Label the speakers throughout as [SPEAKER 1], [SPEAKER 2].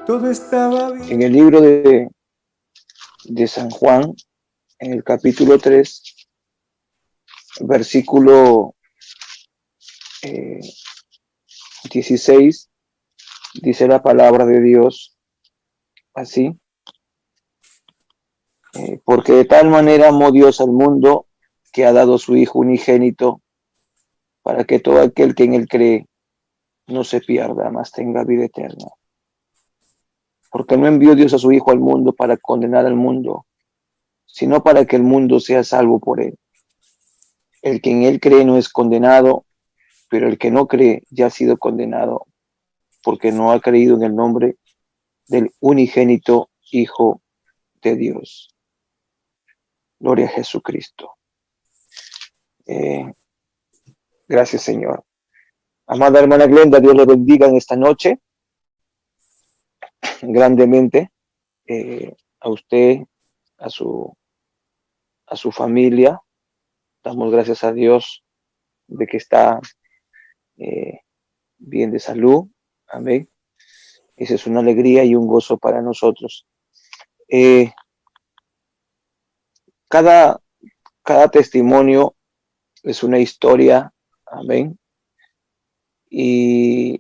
[SPEAKER 1] Todo estaba bien.
[SPEAKER 2] En el libro de San Juan, en el capítulo 3, versículo 16, dice la palabra de Dios así: porque de tal manera amó Dios al mundo que ha dado su Hijo unigénito, para que todo aquel que en él cree no se pierda, mas tenga vida eterna. Porque no envió Dios a su Hijo al mundo para condenar al mundo, sino para que el mundo sea salvo por él. El que en él cree no es condenado, pero el que no cree ya ha sido condenado, porque no ha creído en el nombre del unigénito Hijo de Dios. Gloria a Jesucristo. Gracias, Señor. Amada hermana Glenda, Dios le bendiga en esta noche grandemente, a usted, a su familia. Damos gracias a Dios de que está bien de salud. Amén. Esa es una alegría y un gozo para nosotros. Cada testimonio es una historia. Amén. Y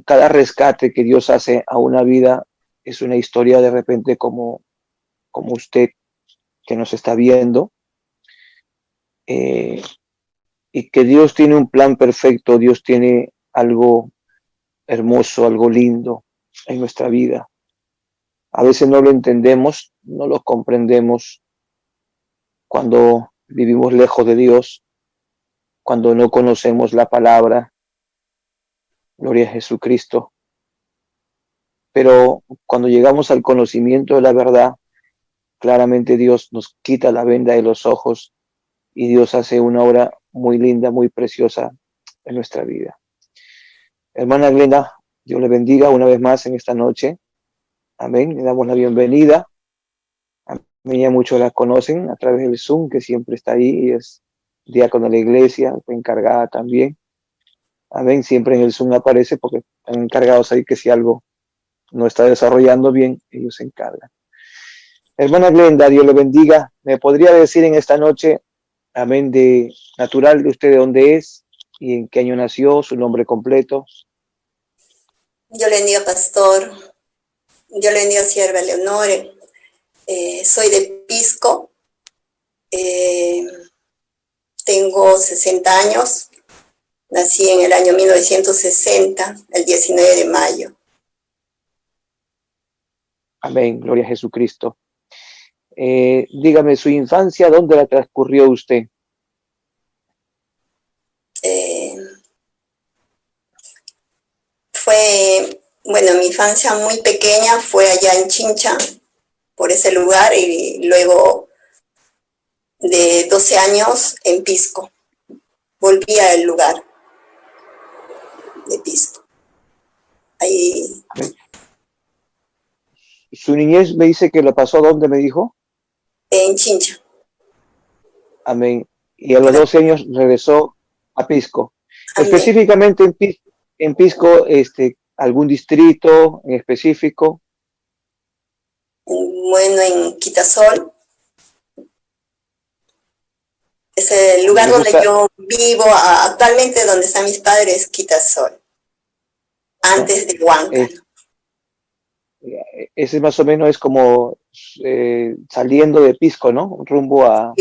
[SPEAKER 2] cada rescate que Dios hace a una vida es una historia, de repente, como usted que nos está viendo, y que Dios tiene un plan perfecto. Dios tiene algo hermoso, algo lindo en nuestra vida. A veces no lo entendemos, no lo comprendemos cuando vivimos lejos de Dios, cuando no conocemos la palabra. Gloria a Jesucristo. Pero cuando llegamos al conocimiento de la verdad, claramente Dios nos quita la venda de los ojos y Dios hace una obra muy linda, muy preciosa en nuestra vida. Hermana Glenda, Dios le bendiga una vez más en esta noche. Amén. Le damos la bienvenida. A mí ya muchos la conocen a través del Zoom, que siempre está ahí, y es diácono de la iglesia, está encargada también. Amén. Siempre en el Zoom aparece porque están encargados ahí, que si algo no está desarrollando bien, ellos se encargan. Hermana Glenda, Dios le bendiga. ¿Me podría decir en esta noche, amén, de natural de usted, de dónde es y en qué año nació, su nombre completo?
[SPEAKER 3] Yo le bendiga, pastor. Yo le bendiga, sierva Leonore. Soy de Pisco. Tengo 60 años. Nací en el año 1960, el 19 de mayo.
[SPEAKER 2] Amén, gloria a Jesucristo. Dígame, su infancia, ¿dónde la transcurrió usted?
[SPEAKER 3] Mi infancia muy pequeña fue allá en Chincha, por ese lugar, y luego de 12 años en Pisco. Volví al lugar de Pisco. Ahí.
[SPEAKER 2] Su niñez me dice que lo pasó, ¿dónde me dijo?
[SPEAKER 3] En Chincha.
[SPEAKER 2] Amén. Y a los 12 años regresó a Pisco.
[SPEAKER 3] Amén.
[SPEAKER 2] Específicamente en Pisco, ¿algún distrito en específico?
[SPEAKER 3] Bueno, en Quitasol. Es el lugar donde yo vivo actualmente, donde están mis padres, Quitasol. Antes de Huanca.
[SPEAKER 2] Ese más o menos es como saliendo de Pisco, ¿no? Rumbo a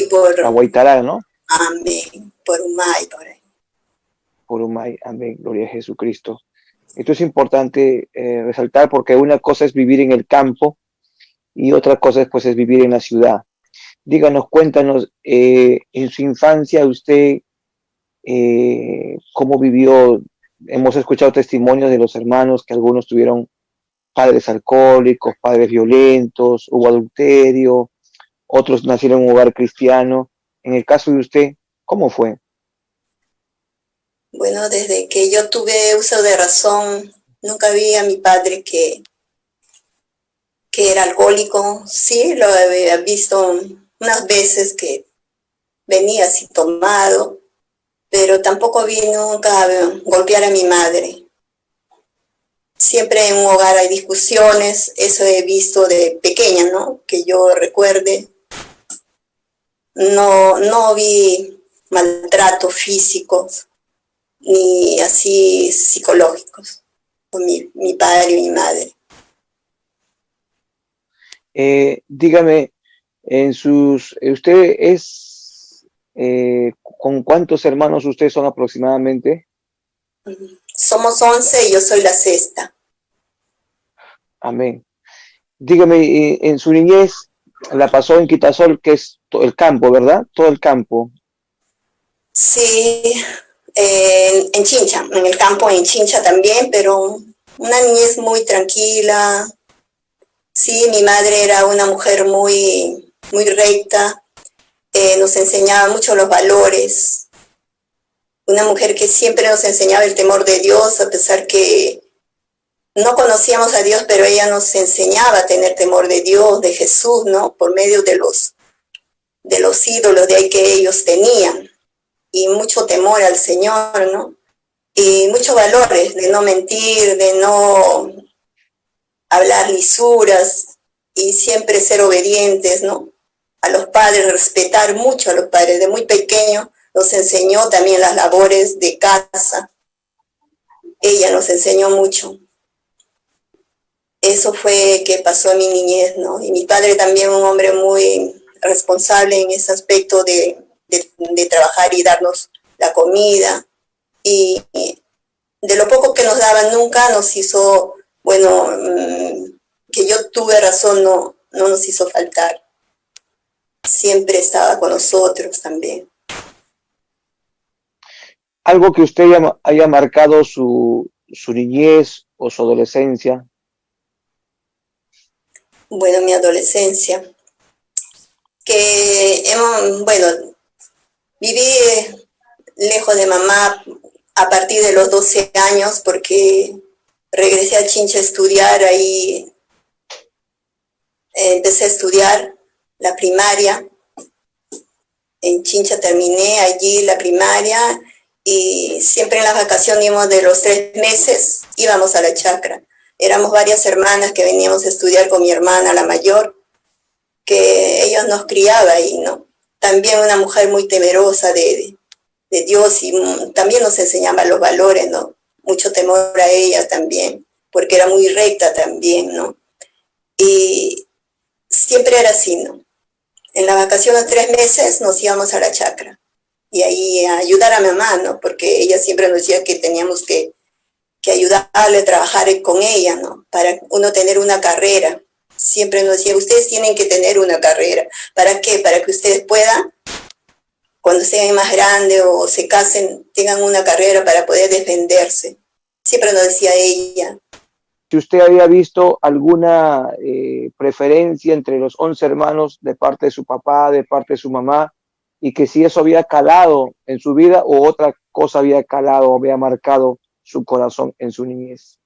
[SPEAKER 2] Huaytará, ¿no?
[SPEAKER 3] Amén. Por Umay, por ahí.
[SPEAKER 2] Por Umay, amén. Gloria a Jesucristo. Esto es importante resaltar, porque una cosa es vivir en el campo y otra cosa pues es vivir en la ciudad. Díganos, cuéntanos, en su infancia usted cómo vivió. Hemos escuchado testimonios de los hermanos que algunos tuvieron padres alcohólicos, padres violentos, hubo adulterio, otros nacieron en un hogar cristiano. En el caso de usted, ¿cómo fue?
[SPEAKER 3] Bueno, desde que yo tuve uso de razón, nunca vi a mi padre que era alcohólico. Sí, lo había visto unas veces que venía así tomado, pero tampoco vi nunca golpear a mi madre. Siempre en un hogar hay discusiones, eso he visto de pequeña, ¿no? Que yo recuerde. No vi maltratos físicos ni así psicológicos con mi padre y mi madre.
[SPEAKER 2] Dígame, usted es, ¿con cuántos hermanos ustedes son aproximadamente?
[SPEAKER 3] Somos 11 y yo soy la sexta.
[SPEAKER 2] Amén. Dígame, en su niñez la pasó en Quitasol, que es todo el campo, ¿verdad? Todo el campo.
[SPEAKER 3] Sí, en Chincha, en el campo en Chincha también, pero una niñez muy tranquila. Sí, mi madre era una mujer muy recta, nos enseñaba mucho los valores. Una mujer que siempre nos enseñaba el temor de Dios, a pesar que no conocíamos a Dios, pero ella nos enseñaba a tener temor de Dios, de Jesús, ¿no? Por medio de los ídolos de ahí que ellos tenían. Y mucho temor al Señor, ¿no? Y muchos valores de no mentir, de no hablar lisuras y siempre ser obedientes, ¿no? A los padres, respetar mucho a los padres. De muy pequeño nos enseñó también las labores de casa. Ella nos enseñó mucho. Eso fue que pasó en mi niñez, ¿no? Y mi padre también un hombre muy responsable en ese aspecto de trabajar y darnos la comida. Y de lo poco que nos daban nunca nos hizo, bueno, que yo tuve razón, no nos hizo faltar. Siempre estaba con nosotros también.
[SPEAKER 2] Algo que usted haya marcado su niñez o su adolescencia.
[SPEAKER 3] Bueno, mi adolescencia, que viví lejos de mamá a partir de los 12 años porque regresé a Chincha a estudiar, ahí empecé a estudiar la primaria, en Chincha terminé allí la primaria y siempre en las vacaciones íbamos de los 3 meses, íbamos a la chacra. Éramos varias hermanas que veníamos a estudiar con mi hermana, la mayor, que ellos nos criaba ahí, ¿no? También una mujer muy temerosa de Dios y también nos enseñaba los valores, ¿no? Mucho temor a ella también, porque era muy recta también, ¿no? Y siempre era así, ¿no? En las vacaciones 3 meses nos íbamos a la chacra y ahí a ayudar a mi mamá, ¿no? Porque ella siempre nos decía que teníamos que ayudarle a trabajar con ella, ¿no? Para uno tener una carrera. Siempre nos decía, ustedes tienen que tener una carrera. ¿Para qué? Para que ustedes puedan, cuando sean más grandes o se casen, tengan una carrera para poder defenderse. Siempre nos decía ella.
[SPEAKER 2] Si usted había visto alguna preferencia entre los 11 hermanos de parte de su papá, de parte de su mamá, y que si eso había calado en su vida o otra cosa había calado o había marcado su corazón en su niñez.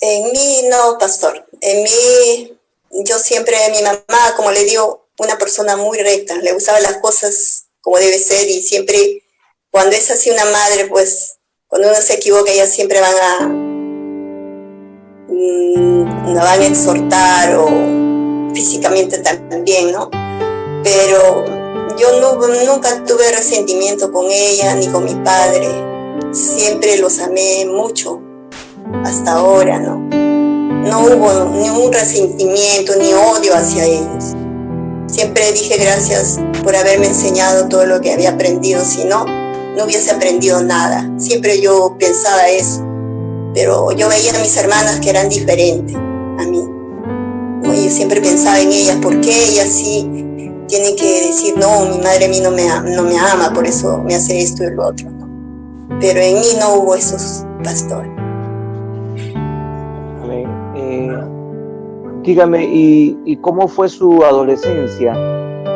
[SPEAKER 3] En mí no, pastor. En mí, yo siempre, mi mamá, como le digo, una persona muy recta, le gustaba las cosas como debe ser y siempre, cuando es así una madre, pues, cuando uno se equivoca, ellas siempre nos van a exhortar o físicamente también, ¿no? Pero yo nunca tuve resentimiento con ella ni con mi padre. Siempre los amé mucho, hasta ahora, ¿no? No hubo ningún resentimiento ni odio hacia ellos. Siempre dije gracias por haberme enseñado todo lo que había aprendido, si no hubiese aprendido nada. Siempre yo pensaba eso, pero yo veía a mis hermanas que eran diferentes a mí. Yo siempre pensaba en ellas, ¿por qué ellas sí tienen que decir, no, mi madre a mí no me ama, por eso me hace esto y lo otro, ¿no? Pero en mí no hubo esos pastores.
[SPEAKER 2] Amén. Dígame, ¿y cómo fue su adolescencia?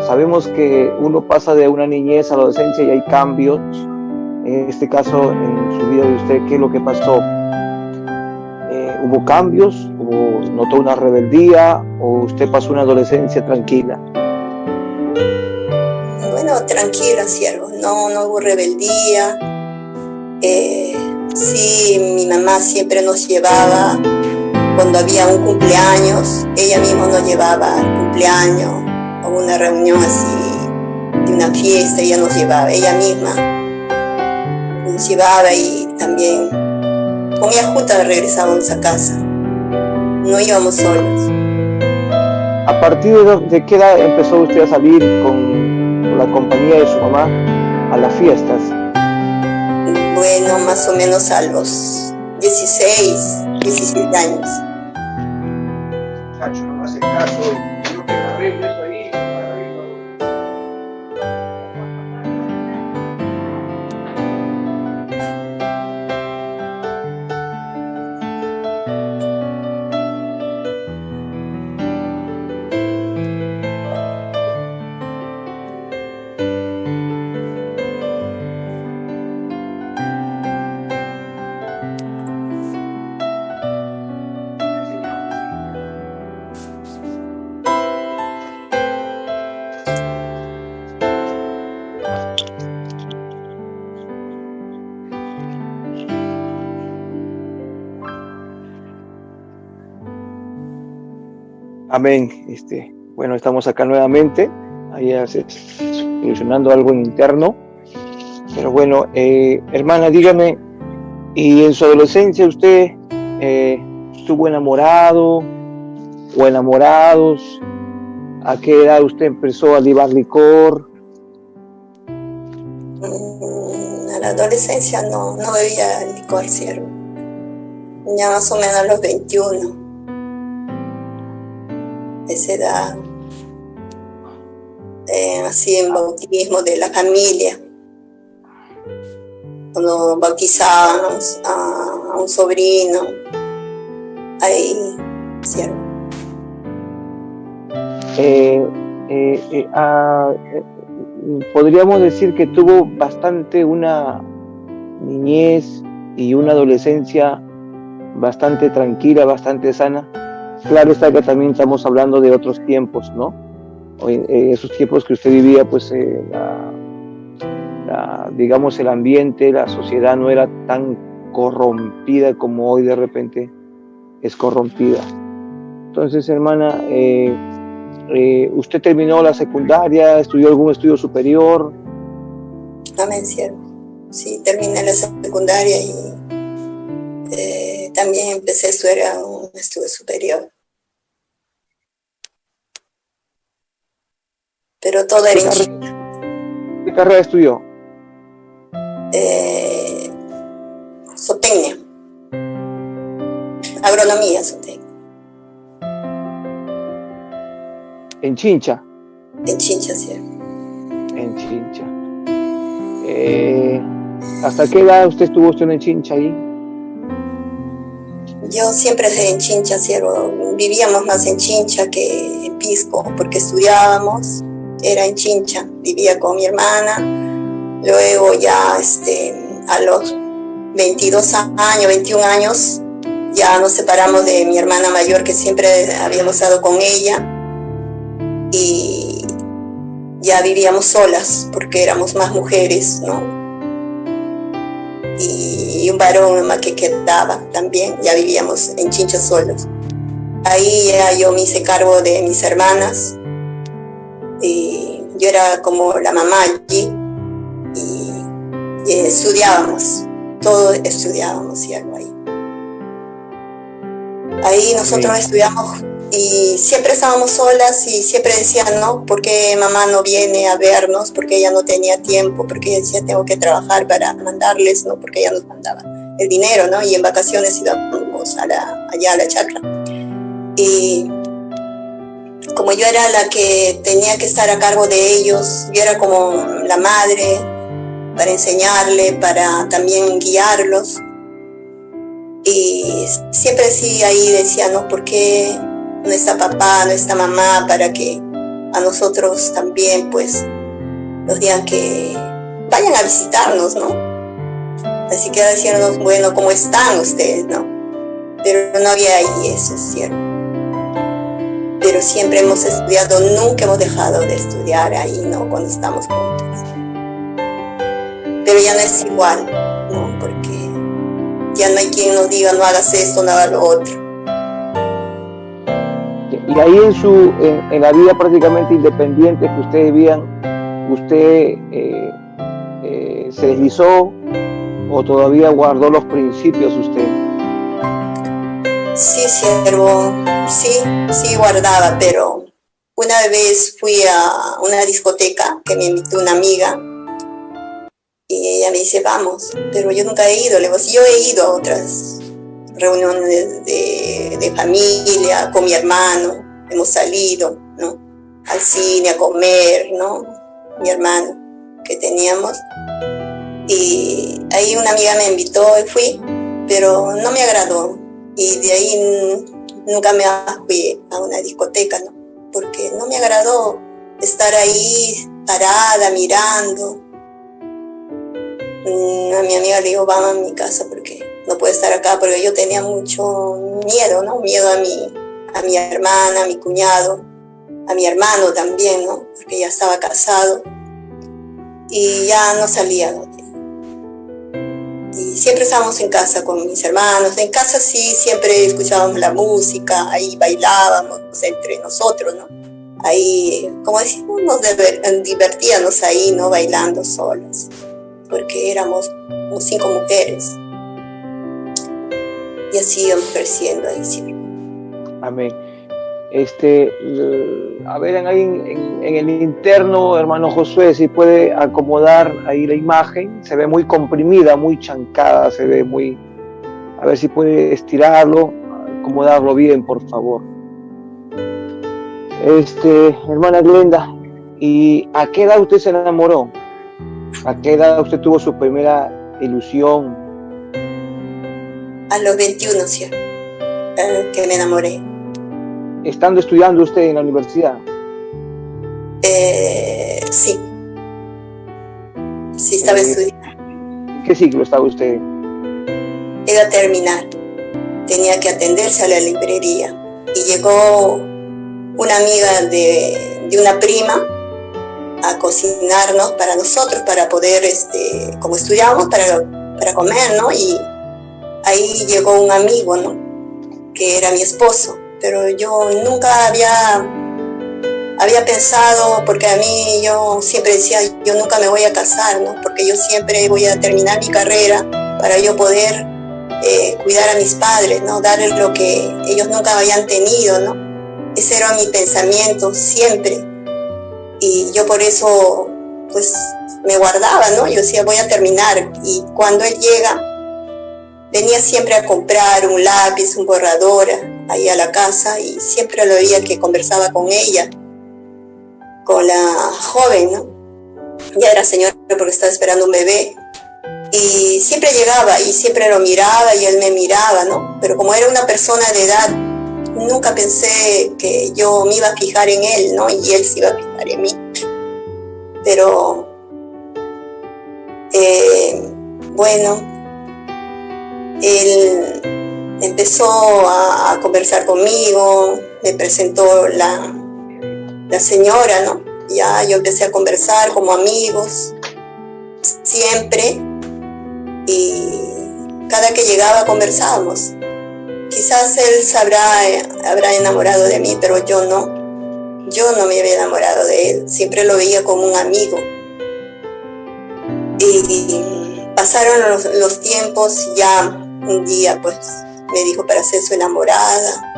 [SPEAKER 2] Sabemos que uno pasa de una niñez a la adolescencia y hay cambios. En este caso, en su vida de usted, ¿qué es lo que pasó? ¿Hubo cambios? ¿Notó una rebeldía? ¿O usted pasó una adolescencia tranquila?
[SPEAKER 3] Bueno, tranquila, siervo, no hubo rebeldía. Sí, mi mamá siempre nos llevaba, cuando había un cumpleaños, ella misma nos llevaba al cumpleaños, o una reunión así, de una fiesta, ella nos llevaba, ella misma nos llevaba y también con ella juntas regresábamos a casa, no íbamos solos.
[SPEAKER 2] ¿A partir de qué edad empezó usted a salir con la compañía de su mamá a las fiestas?
[SPEAKER 3] Bueno, más o menos a los 16, 17 años.
[SPEAKER 2] Cacho, no hace caso, quiero que me arregle eso ahí. Amén. Bueno, estamos acá nuevamente, ahí solucionando algo interno. Pero bueno, hermana, dígame, ¿y en su adolescencia usted estuvo enamorado o enamorados? ¿A qué edad usted empezó a libar licor?
[SPEAKER 3] A la adolescencia no bebía licor, siervo. Ya más o menos a los 21. Esa edad, así en bautismo de la familia, cuando bautizábamos a un sobrino, ahí, siervo.
[SPEAKER 2] Podríamos decir que tuvo bastante una niñez y una adolescencia bastante tranquila, bastante sana. Claro está que también estamos hablando de otros tiempos, ¿no? Esos tiempos que usted vivía, pues digamos, el ambiente, la sociedad no era tan corrompida como hoy de repente es corrompida. Entonces, hermana, ¿usted terminó la secundaria, estudió algún estudio superior?
[SPEAKER 3] Amén, siervo. Sí, terminé la secundaria y también empecé a estudiar un estudio superior. Pero todo era en Chile.
[SPEAKER 2] ¿Qué carrera estudió?
[SPEAKER 3] Zootecnia. Agronomía, zootecnia.
[SPEAKER 2] ¿En Chincha?
[SPEAKER 3] En Chincha, sí.
[SPEAKER 2] En Chincha. ¿Hasta qué edad usted estuvo en Chincha ahí?
[SPEAKER 3] Yo siempre en Chincha, siervo. Vivíamos más en Chincha que en Pisco, porque estudiábamos, era en Chincha. Vivía con mi hermana. Luego ya a los 22 años, 21 años, ya nos separamos de mi hermana mayor, que siempre habíamos estado con ella. Y ya vivíamos solas, porque éramos más mujeres, ¿no? Y un varón nomás que quedaba también, ya vivíamos en Chincha solos. Ahí ya yo me hice cargo de mis hermanas, y yo era como la mamá allí, y estudiábamos, todos estudiábamos y algo ahí. Ahí nosotros estudiamos y siempre estábamos solas y siempre decían, ¿no? ¿Por qué mamá no viene a vernos? Porque ella no tenía tiempo, porque ella decía, tengo que trabajar para mandarles, ¿no? Porque ella nos mandaba el dinero, ¿no? Y en vacaciones íbamos allá a la chacra. Y como yo era la que tenía que estar a cargo de ellos, yo era como la madre para enseñarle, para también guiarlos. Y siempre sí ahí decía, ¿no? ¿Por qué no está papá, no está mamá, para que a nosotros también, pues, nos digan que vayan a visitarnos, ¿no? Así que decíamos, bueno, ¿cómo están ustedes, no? Pero no había ahí eso, ¿cierto? pero siempre hemos estudiado, nunca hemos dejado de estudiar ahí, ¿no? Cuando estamos juntos. Pero ya no es igual, ¿no? Porque ya no hay quien nos diga, no hagas esto, no hagas lo otro.
[SPEAKER 2] Y ahí en la vida prácticamente independiente que ustedes vivían, ¿usted se deslizó o todavía guardó los principios usted?
[SPEAKER 3] Sí, siervo, sí guardaba, pero una vez fui a una discoteca que me invitó una amiga y ella me dice, vamos, pero yo nunca he ido. Le digo, yo he ido a otras reuniones de familia, con mi hermano, hemos salido, ¿no? Al cine, a comer, ¿no? Mi hermano que teníamos. Y ahí una amiga me invitó y fui, pero no me agradó. Y de ahí nunca me fui a una discoteca, ¿no? Porque no me agradó estar ahí parada, mirando. A mi amiga le digo, vamos a mi casa porque no puedo estar acá, porque yo tenía mucho miedo, ¿no? Miedo a mi hermana, a mi cuñado, a mi hermano también, ¿no? Porque ya estaba casado y ya no salía, ¿no? Y siempre estábamos en casa con mis hermanos. En casa sí, siempre escuchábamos la música, ahí bailábamos entre nosotros, ¿no? Ahí, como decimos, nos divertíamos ahí, ¿no? Bailando solos, porque éramos como 5 mujeres. Y así íbamos creciendo ahí siempre.
[SPEAKER 2] Amén. A ver, ahí en el interno, hermano Josué, si puede acomodar ahí la imagen, se ve muy comprimida, muy chancada, se ve muy... A ver si puede estirarlo, acomodarlo bien, por favor. Hermana Glenda, ¿y a qué edad usted se enamoró? ¿A qué edad usted tuvo su primera ilusión?
[SPEAKER 3] A los 21, ¿sí? Que me enamoré.
[SPEAKER 2] ¿Estando estudiando usted en la universidad?
[SPEAKER 3] Sí. Sí, estaba estudiando.
[SPEAKER 2] ¿Qué ciclo estaba usted?
[SPEAKER 3] Iba a terminar. Tenía que atenderse a la librería. Y llegó una amiga de una prima a cocinarnos para nosotros, para poder, como estudiábamos, para comer, ¿no? Y ahí llegó un amigo, ¿no? Que era mi esposo. Pero yo nunca había pensado, porque a mí yo siempre decía, yo nunca me voy a casar, ¿no? Porque yo siempre voy a terminar mi carrera para yo poder cuidar a mis padres, ¿no? Darles lo que ellos nunca habían tenido, ¿no? Ese era mi pensamiento siempre. Y yo por eso, pues, me guardaba, ¿no? Yo decía, voy a terminar. Y cuando él llega, venía siempre a comprar un lápiz, un borrador ahí a la casa, y siempre lo veía que conversaba con ella, con la joven, ¿no? Ya era señora porque estaba esperando un bebé. Y siempre llegaba y siempre lo miraba y él me miraba, ¿no? Pero como era una persona de edad, nunca pensé que yo me iba a fijar en él, ¿no? Y él se iba a fijar en mí. Pero, bueno, él empezó a conversar conmigo, me presentó la señora, ¿no? Ya yo empecé a conversar como amigos, siempre, y cada que llegaba conversábamos. Quizás él habrá enamorado de mí, pero yo no me había enamorado de él, siempre lo veía como un amigo. Y pasaron los tiempos, ya un día pues me dijo para ser su enamorada,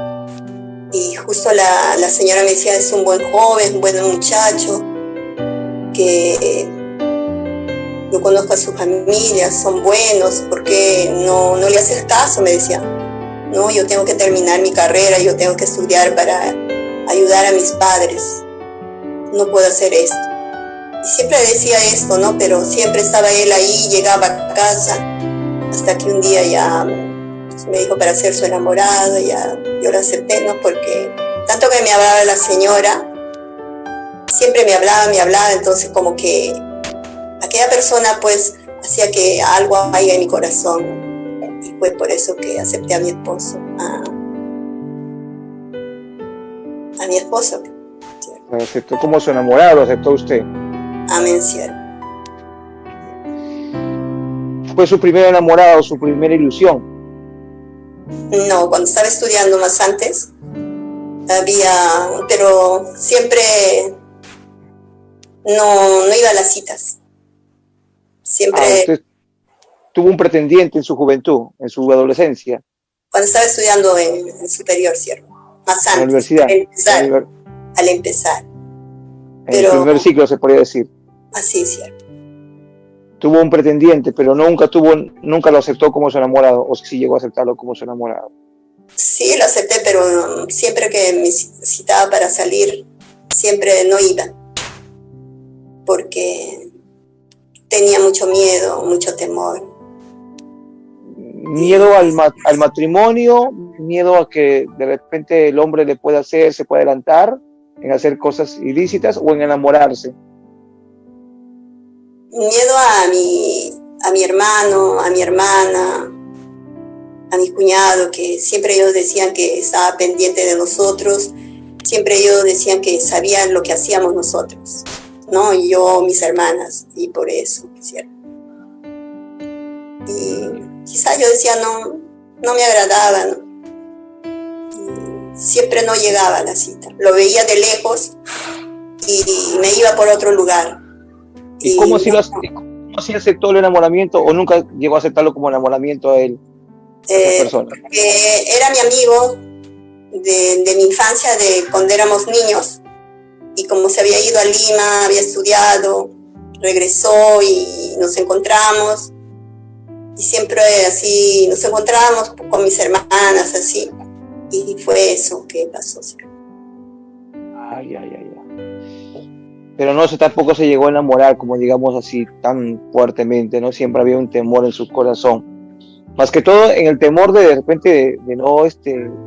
[SPEAKER 3] y justo la señora me decía, es un buen joven, un buen muchacho, que yo conozco a su familia, son buenos, ¿por qué no le haces caso? Me decía, no, yo tengo que terminar mi carrera, yo tengo que estudiar para ayudar a mis padres, no puedo hacer esto. Y siempre decía esto, ¿no? Pero siempre estaba él ahí, llegaba a casa, hasta que un día ya me dijo para ser su enamorado, ya yo lo acepté, ¿no? Porque tanto que me hablaba la señora, siempre me hablaba, entonces como que aquella persona pues hacía que algo haya en mi corazón, ¿no? Y fue por eso que acepté a mi esposo. a mi esposo.
[SPEAKER 2] Lo aceptó como su enamorado, lo aceptó usted.
[SPEAKER 3] Amén, siervo.
[SPEAKER 2] Fue su primer enamorado, su primera ilusión.
[SPEAKER 3] No, cuando estaba estudiando más antes, pero siempre no iba a las citas. Siempre.
[SPEAKER 2] Usted tuvo un pretendiente en su juventud, en su adolescencia.
[SPEAKER 3] Cuando estaba estudiando en superior, siervo. Más antes.
[SPEAKER 2] En la universidad.
[SPEAKER 3] Al empezar.
[SPEAKER 2] En el primer ciclo, se podría decir.
[SPEAKER 3] Así, siervo.
[SPEAKER 2] Tuvo un pretendiente, pero nunca lo aceptó como su enamorado, o sí llegó a aceptarlo como su enamorado.
[SPEAKER 3] Sí, lo acepté, pero siempre que me citaba para salir, siempre no iba. Porque tenía mucho miedo, mucho temor.
[SPEAKER 2] Miedo al matrimonio, miedo a que de repente el hombre le pueda se pueda adelantar en hacer cosas ilícitas o en enamorarse.
[SPEAKER 3] Miedo a mi hermano, a mi hermana, a mi cuñado, que siempre ellos decían que estaba pendiente de nosotros, siempre ellos decían que sabían lo que hacíamos nosotros, ¿no? Yo, mis hermanas, y por eso, ¿cierto? Y quizás yo decía, no me agradaba, ¿no? Siempre no llegaba a la cita, lo veía de lejos y me iba por otro lugar.
[SPEAKER 2] ¿Y cómo si aceptó el enamoramiento o nunca llegó a aceptarlo como enamoramiento a él?
[SPEAKER 3] Era mi amigo de mi infancia, de cuando éramos niños, y como se había ido a Lima, había estudiado, regresó y nos encontramos, y siempre así nos encontrábamos con mis hermanas, así, y fue eso que pasó.
[SPEAKER 2] Ay. Pero tampoco se llegó a enamorar, como digamos así, tan fuertemente, ¿no? Siempre había un temor en su corazón. Más que todo en el temor de repente de no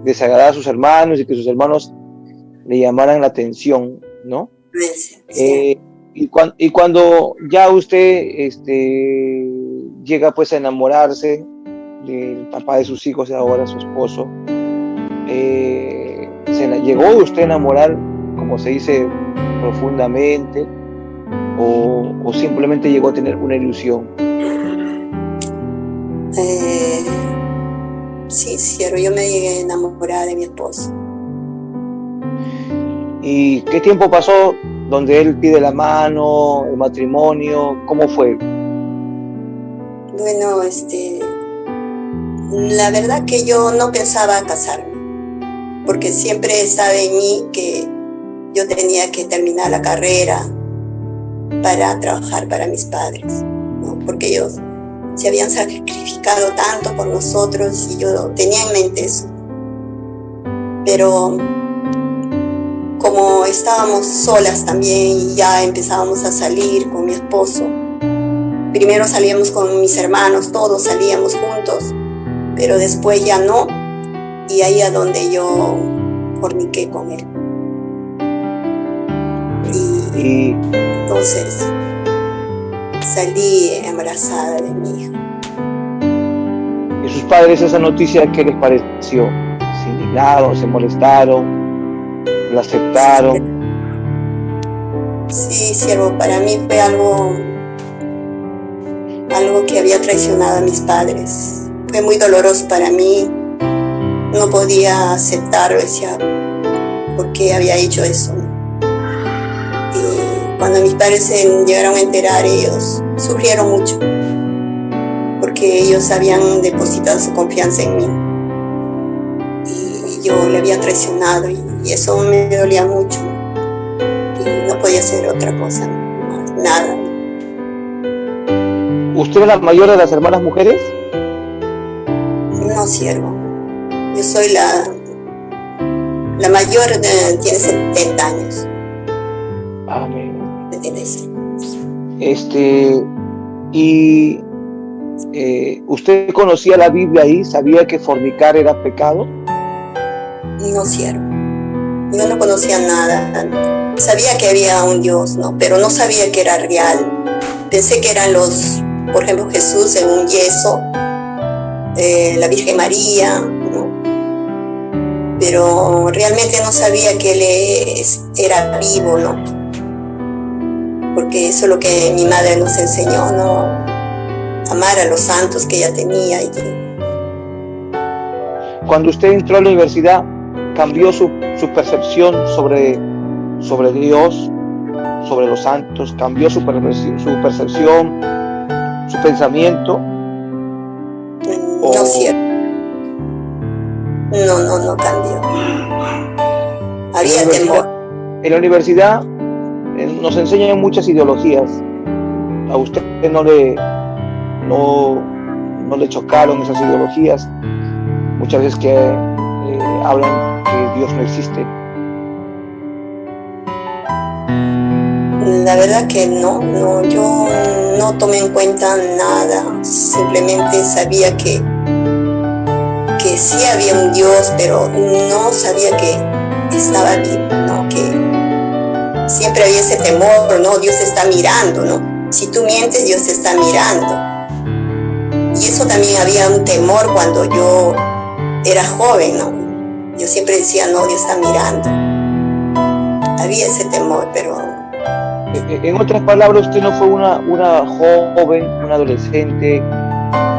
[SPEAKER 2] desagradar a sus hermanos y que sus hermanos le llamaran la atención, ¿no?
[SPEAKER 3] Sí.
[SPEAKER 2] Y cuando ya usted llega pues a enamorarse del papá de sus hijos y ahora su esposo, ¿llegó usted a enamorar, como se dice, profundamente o simplemente llegó a tener una ilusión?
[SPEAKER 3] Sí, cierto, yo me llegué a enamorar de mi esposo.
[SPEAKER 2] ¿Y qué tiempo pasó donde él pide la mano, el matrimonio? ¿Cómo fue?
[SPEAKER 3] Bueno, la verdad que yo no pensaba casarme, porque siempre estaba en mí que yo tenía que terminar la carrera para trabajar para mis padres, ¿no? Porque ellos se habían sacrificado tanto por nosotros y yo tenía en mente eso. Pero como estábamos solas también y ya empezábamos a salir con mi esposo, primero salíamos con mis hermanos, todos salíamos juntos, pero después ya no, y ahí es donde yo forniqué con él. Y entonces salí embarazada de mi hija.
[SPEAKER 2] ¿Y sus padres esa noticia qué les pareció? ¿Se indignaron, se molestaron, la aceptaron?
[SPEAKER 3] Sí, siervo, para mí fue algo que había traicionado a mis padres. Fue muy doloroso para mí. No podía aceptarlo, decía, ¿por qué había hecho eso? Y cuando mis padres se llegaron a enterar, ellos sufrieron mucho, porque ellos habían depositado su confianza en mí. Y yo le había traicionado y eso me dolía mucho. Y no podía hacer otra cosa, nada.
[SPEAKER 2] ¿Usted es la mayor de las hermanas mujeres?
[SPEAKER 3] No, siervo. Yo soy la mayor, tiene 70 años.
[SPEAKER 2] Amén.
[SPEAKER 3] 76.
[SPEAKER 2] Y ¿usted conocía la Biblia ahí? ¿Sabía que fornicar era pecado?
[SPEAKER 3] No, siervo. Yo no conocía nada. Sabía que había un Dios, ¿no? Pero no sabía que era real. Pensé que eran por ejemplo, Jesús en un yeso, la Virgen María, ¿no? pero realmente no sabía que él era vivo, ¿no? Porque eso es lo que mi madre nos enseñó, ¿no? Amar a los santos que ella tenía.
[SPEAKER 2] Cuando usted entró a la universidad, ¿cambió su percepción sobre Dios, sobre los santos? ¿Cambió su percepción, su pensamiento?
[SPEAKER 3] No, cierto. No cambió. Había temor.
[SPEAKER 2] En la universidad nos enseñan muchas ideologías. A usted no le chocaron esas ideologías. Muchas veces que hablan que Dios no existe.
[SPEAKER 3] La verdad que no, yo no tomé en cuenta nada. Simplemente sabía que sí había un Dios, pero no sabía que estaba vivo, ¿no? Que siempre había ese temor, ¿no? Dios está mirando, ¿no? Si tú mientes, Dios te está mirando. Y eso también había un temor cuando yo era joven, ¿no? Yo siempre decía, no, Dios está mirando. Había ese temor, pero...
[SPEAKER 2] En otras palabras, usted no fue una joven, una adolescente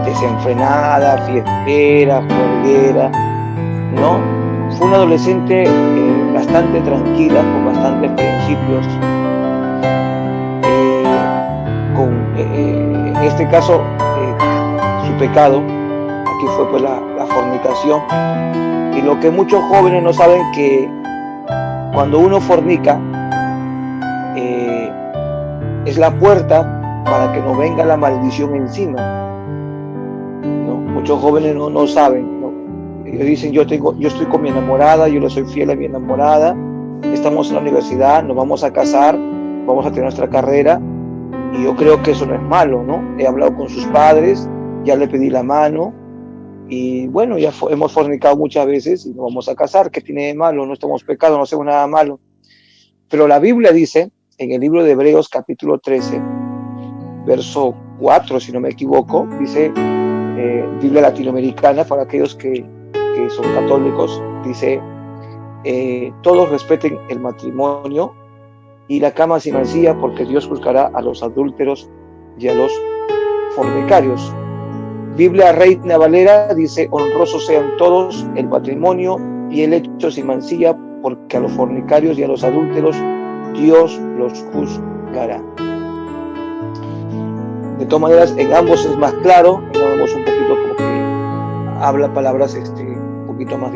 [SPEAKER 2] desenfrenada, fiestera, juerguera, ¿no? Fue una adolescente bastante tranquila, con bastantes principios. En este caso, su pecado, aquí fue pues la fornicación. Y lo que muchos jóvenes no saben, que cuando uno fornica, es la puerta para que nos venga la maldición encima, ¿no? Muchos jóvenes no saben, ¿no? Ellos dicen, yo estoy con mi enamorada, yo le soy fiel a mi enamorada, estamos en la universidad, nos vamos a casar, vamos a tener nuestra carrera, y yo creo que eso no es malo, ¿no? He hablado con sus padres, ya le pedí la mano, y bueno, ya hemos fornicado muchas veces y nos vamos a casar. ¿Qué tiene de malo? No estamos pecados, no hacemos nada malo. Pero la Biblia dice, en el libro de Hebreos capítulo 13, verso 4, si no me equivoco, dice, Biblia latinoamericana, para aquellos que son católicos, dice, todos respeten el matrimonio y la cama sin mancilla, porque Dios juzgará a los adúlteros y a los fornicarios. Biblia Reina Valera dice, honrosos sean todos el matrimonio y el hecho sin mancilla, porque a los fornicarios y a los adúlteros Dios los juzgará. De todas maneras, en ambos es más claro, en ambos un poquito como que habla palabras un poquito más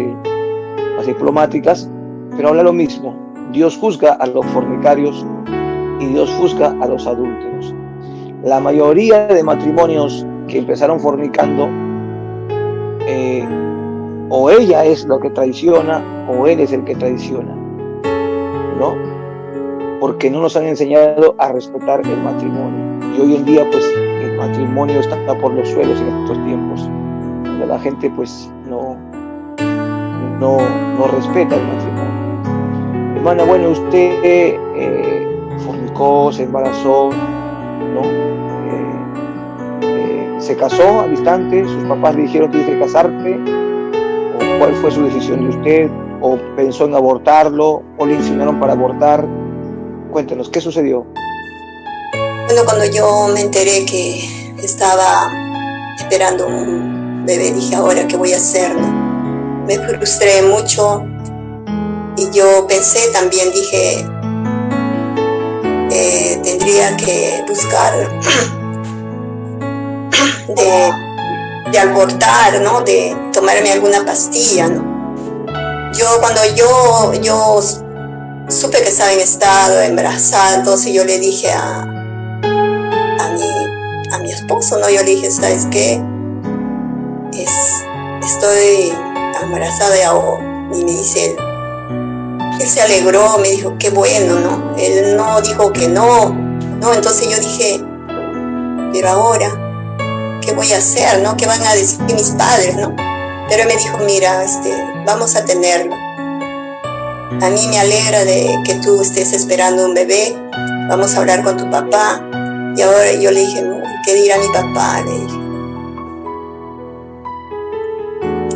[SPEAKER 2] diplomáticas, pero habla lo mismo. Dios juzga a los fornicarios y Dios juzga a los adúlteros. La mayoría de matrimonios que empezaron fornicando, o ella es lo que traiciona o él es el que traiciona, ¿no? Porque no nos han enseñado a respetar el matrimonio. Y hoy en día pues el matrimonio está por los suelos en estos tiempos, donde la gente pues no respeta el matrimonio. Hermana, bueno, usted fornicó, se embarazó, ¿no? Se casó al instante, sus papás le dijeron tienes que casarte, o cuál fue su decisión de usted, o pensó en abortarlo, o le insinuaron para abortar. Cuéntenos, ¿qué sucedió?
[SPEAKER 3] Bueno, cuando yo me enteré que estaba esperando un bebé, dije, ¿ahora qué voy a hacer, no? Me frustré mucho y yo pensé también, dije, tendría que buscar de abortar, ¿no? De tomarme alguna pastilla, ¿no? Cuando yo supe que estaba en estado embarazada, entonces yo le dije a mi esposo, ¿no? Yo le dije, ¿sabes qué? Estoy embarazada y me dice él se alegró, me dijo, qué bueno, ¿no? Él no dijo que no, entonces yo dije, pero ahora, ¿qué voy a hacer, no? ¿Qué van a decir mis padres, no? Pero él me dijo, mira, vamos a tenerlo. A mí me alegra de que tú estés esperando un bebé, vamos a hablar con tu papá. Y ahora yo le dije, ¿qué dirá mi papá? Le dije,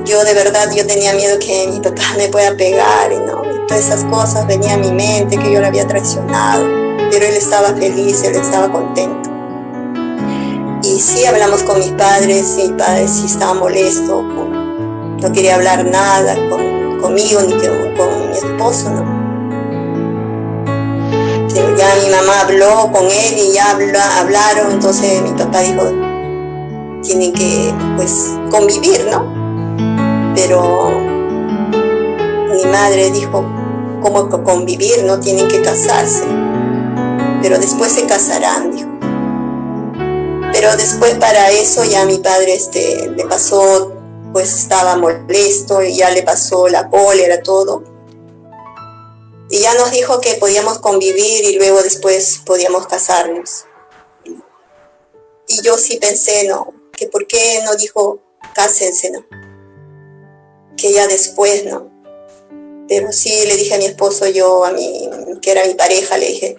[SPEAKER 3] yo de verdad, yo tenía miedo que mi papá me pueda pegar, ¿no? Y todas esas cosas venían a mi mente, que yo lo había traicionado, pero él estaba feliz, él estaba contento. Y sí hablamos con mis padres, y mi padre sí estaba molesto, no quería hablar nada conmigo ni con mi esposo, ¿no? Ya mi mamá habló con él y ya hablaron, entonces mi papá dijo, tienen que pues convivir, ¿no? Pero mi madre dijo, ¿cómo convivir? No tienen que casarse, pero después se casarán, dijo. Pero después para eso ya mi padre le pasó, pues estaba molesto, y ya le pasó la cólera, todo. Y ya nos dijo que podíamos convivir y luego después podíamos casarnos. Y yo sí pensé, no, que por qué no dijo cásense, no, que ya después, no. Pero sí le dije a mi esposo, que era mi pareja, le dije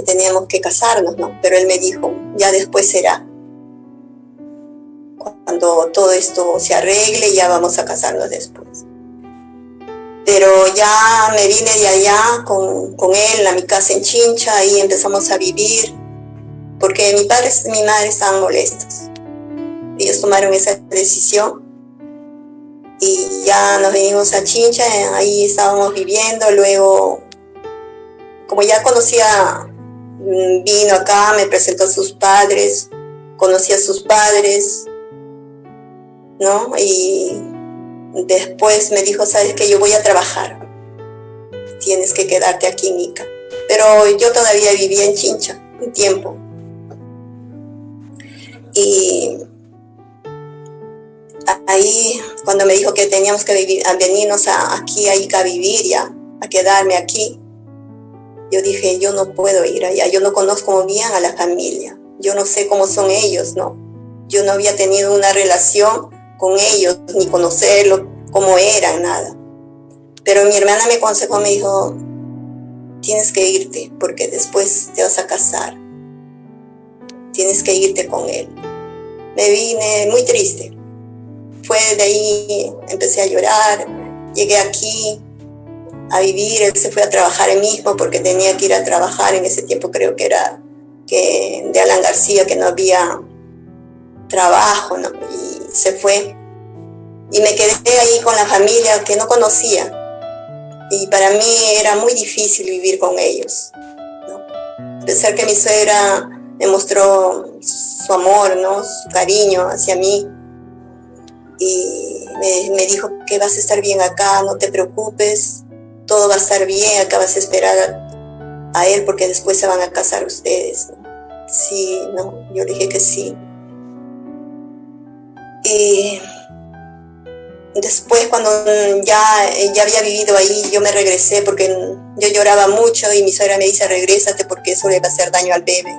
[SPEAKER 3] teníamos que casarnos, ¿no? Pero él me dijo, ya después será. Cuando todo esto se arregle, ya vamos a casarnos después. Pero ya me vine de allá con él a mi casa en Chincha, ahí empezamos a vivir, porque mi padre y mi madre estaban molestos. Ellos tomaron esa decisión y ya nos venimos a Chincha, ahí estábamos viviendo. Luego, como ya vino acá, me presentó a sus padres, conocí a sus padres, ¿no? Y después me dijo, ¿sabes qué? Yo voy a trabajar, tienes que quedarte aquí en Ica. Pero yo todavía vivía en Chincha un tiempo. Y ahí, cuando me dijo que teníamos que venirnos aquí a Ica a vivir ya, a quedarme aquí, yo dije, yo no puedo ir allá, yo no conozco bien a la familia, yo no sé cómo son ellos, ¿no? Yo no había tenido una relación con ellos, ni conocerlos, cómo eran, nada. Pero mi hermana me aconsejó, me dijo, tienes que irte, porque después te vas a casar, tienes que irte con él. Me vine muy triste. Fue de ahí, empecé a llorar, llegué aquí a vivir. Él se fue a trabajar él mismo porque tenía que ir a trabajar en ese tiempo, creo que era de Alan García, que no había trabajo, ¿no? Y se fue. Y me quedé ahí con la familia que no conocía. Y para mí era muy difícil vivir con ellos, ¿no? A pesar que mi suegra me mostró su amor, ¿no? Su cariño hacia mí. Y me dijo que vas a estar bien acá, no te preocupes, todo va a estar bien, acá vas a esperar a él porque después se van a casar ustedes, ¿no? Sí, no, yo le dije que sí. Y después, cuando ya había vivido ahí, yo me regresé porque yo lloraba mucho y mi suegra me dice, regrésate porque eso le va a hacer daño al bebé.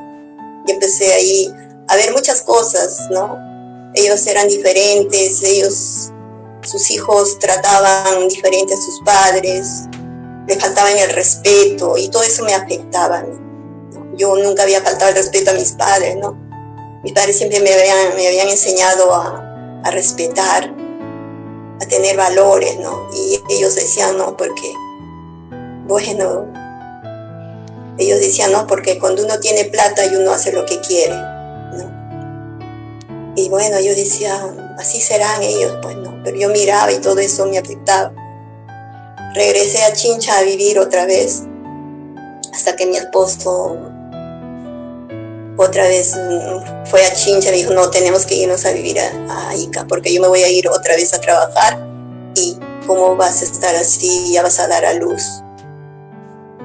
[SPEAKER 3] Y empecé ahí a ver muchas cosas, ¿no? Ellos eran diferentes, sus hijos trataban diferente a sus padres, le faltaban el respeto y todo eso me afectaba a mí. Yo nunca había faltado el respeto a mis padres, ¿no? Mis padres siempre me habían enseñado a respetar, a tener valores, ¿no? Y ellos decían no, porque, bueno, ellos decían no, porque cuando uno tiene plata y uno hace lo que quiere, ¿no? Y bueno, yo decía, así serán ellos, pues, ¿no? Pero yo miraba y todo eso me afectaba. Regresé a Chincha a vivir otra vez, hasta que mi esposo otra vez fue a Chincha, me dijo, no, tenemos que irnos a vivir a Ica, porque yo me voy a ir otra vez a trabajar, y cómo vas a estar así, ya vas a dar a luz.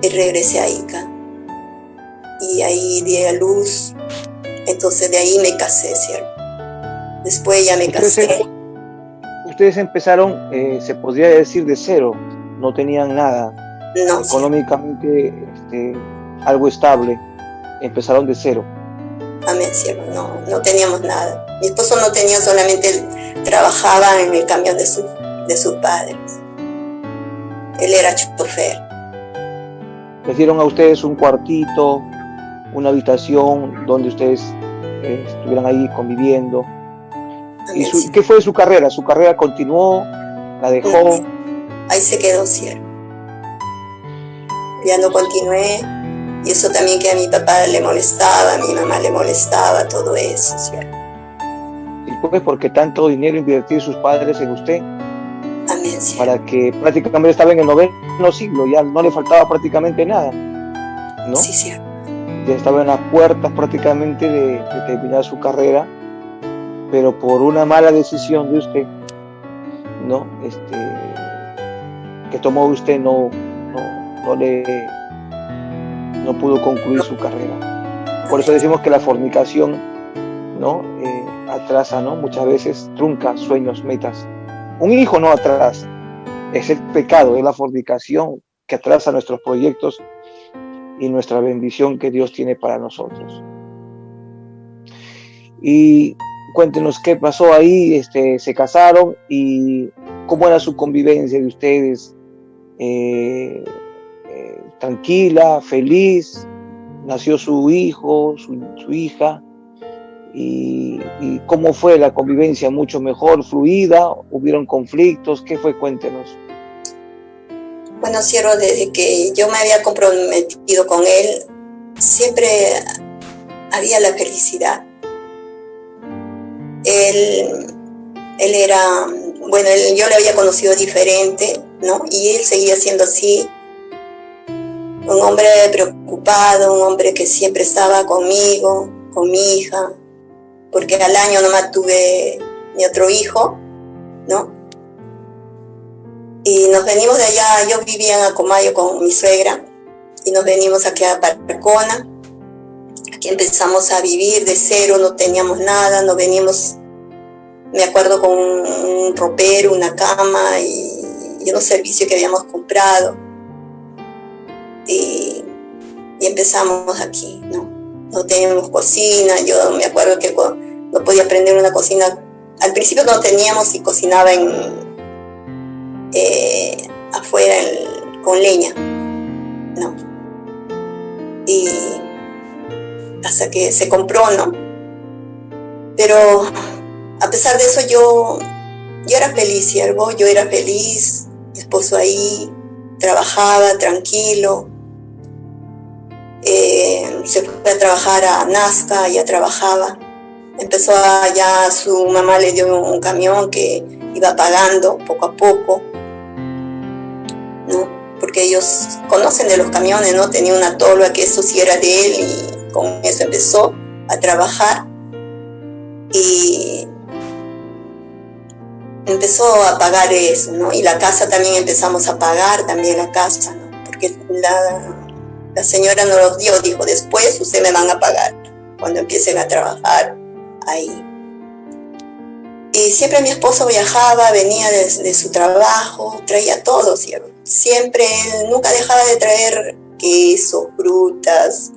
[SPEAKER 3] Y regresé a Ica, y ahí di a luz, entonces de ahí me casé, ¿cierto? Después ya me casé.
[SPEAKER 2] Ustedes empezaron, se podría decir, de cero, no tenían nada,
[SPEAKER 3] no,
[SPEAKER 2] económicamente algo estable, empezaron de cero.
[SPEAKER 3] Amén, siervo, no teníamos nada. Mi esposo no tenía, solamente trabajaba en el camión de sus padres. Él era chofer.
[SPEAKER 2] Les dieron a ustedes un cuartito, una habitación donde ustedes estuvieran ahí conviviendo.
[SPEAKER 3] Amén.
[SPEAKER 2] ¿Y qué fue de su carrera? ¿Su carrera continuó? ¿La dejó?
[SPEAKER 3] Ahí se quedó, siervo. Ya no continué. Y eso también que a mi papá le molestaba, a mi mamá le molestaba, todo eso, siervo.
[SPEAKER 2] ¿Y pues porque tanto dinero invertir sus padres en usted?
[SPEAKER 3] Amén, siervo.
[SPEAKER 2] Para que prácticamente estaba en el 9º siglo, ya no le faltaba prácticamente nada, ¿no?
[SPEAKER 3] Sí, siervo.
[SPEAKER 2] Ya estaba en las puertas prácticamente de terminar su carrera, pero por una mala decisión de usted, ¿no? Que tomó usted, no pudo concluir su carrera. Por eso decimos que la fornicación, ¿no? Atrasa, ¿no? Muchas veces trunca sueños, metas. Un hijo no atrasa, es el pecado, es la fornicación que atrasa nuestros proyectos y nuestra bendición que Dios tiene para nosotros. Y cuéntenos qué pasó ahí, se casaron y cómo era su convivencia de ustedes, tranquila, feliz, nació su hijo, su hija, y cómo fue la convivencia, mucho mejor, fluida, hubieron conflictos, ¿qué fue? Cuéntenos.
[SPEAKER 3] Bueno, siervo, desde que yo me había comprometido con él, siempre había la felicidad. Él era, bueno, yo le había conocido diferente, ¿no? Y él seguía siendo así, un hombre preocupado, un hombre que siempre estaba conmigo, con mi hija, porque al año nomás tuve mi otro hijo, ¿no? Y nos venimos de allá, yo vivía en Acomayo con mi suegra, y nos venimos aquí a Parcona. Aquí empezamos a vivir de cero, no teníamos nada, nos venimos, me acuerdo, con un ropero, una cama y unos servicios que habíamos comprado. Y empezamos aquí, ¿no? No teníamos cocina, yo me acuerdo que no podía prender una cocina. Al principio no teníamos y cocinaba afuera con leña, ¿no? Y hasta que se compró, ¿no? Pero a pesar de eso yo era feliz, siervo, yo era feliz, mi esposo ahí trabajaba tranquilo, se fue a trabajar a Nazca, ya trabajaba, empezó ya su mamá le dio un camión que iba pagando poco a poco, ¿no? Porque ellos conocen de los camiones, ¿no? Tenía una tolva que eso sí era de él y con eso empezó a trabajar y empezó a pagar eso, ¿no? Y la casa también empezamos a pagar también la casa, ¿no? Porque la señora nos los dio, dijo, después ustedes me van a pagar cuando empiecen a trabajar ahí. Y siempre mi esposo viajaba, venía de su trabajo, traía todo, ¿cierto? Siempre él nunca dejaba de traer queso, frutas,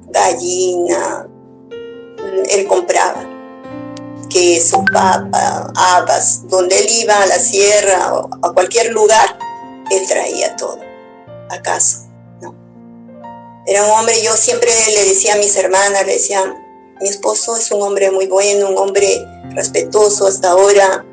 [SPEAKER 3] gallina, él compraba queso, papa, habas, donde él iba a la sierra o a cualquier lugar, él traía todo a casa, ¿no? Era un hombre, yo siempre le decía a mis hermanas, le decía, mi esposo es un hombre muy bueno, un hombre respetuoso hasta ahora.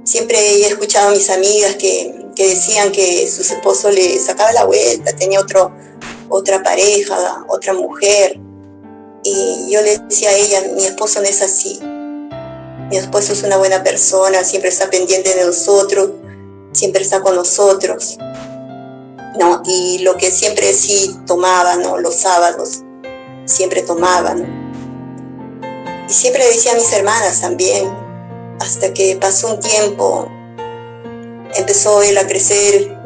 [SPEAKER 3] Siempre he escuchado a mis amigas que decían que su esposo le sacaba la vuelta, tenía otra pareja, otra mujer. Y yo le decía a ella, mi esposo no es así. Mi esposo es una buena persona, siempre está pendiente de nosotros, siempre está con nosotros, ¿no? Y lo que siempre sí tomaba, ¿no? Los sábados, siempre tomaba, ¿no? Y siempre le decía a mis hermanas también, hasta que pasó un tiempo, empezó él a crecer,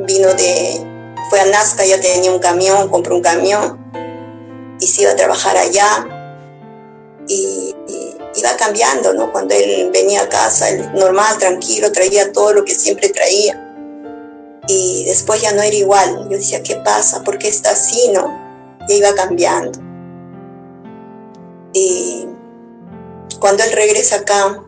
[SPEAKER 3] fue a Nazca, ya tenía un camión, compró un camión, y se iba a trabajar allá, y iba cambiando, ¿no? Cuando él venía a casa, él normal, tranquilo, traía todo lo que siempre traía. Y después ya no era igual. Yo decía, ¿qué pasa? ¿Por qué está así, no? Ya iba cambiando. Y cuando él regresa acá,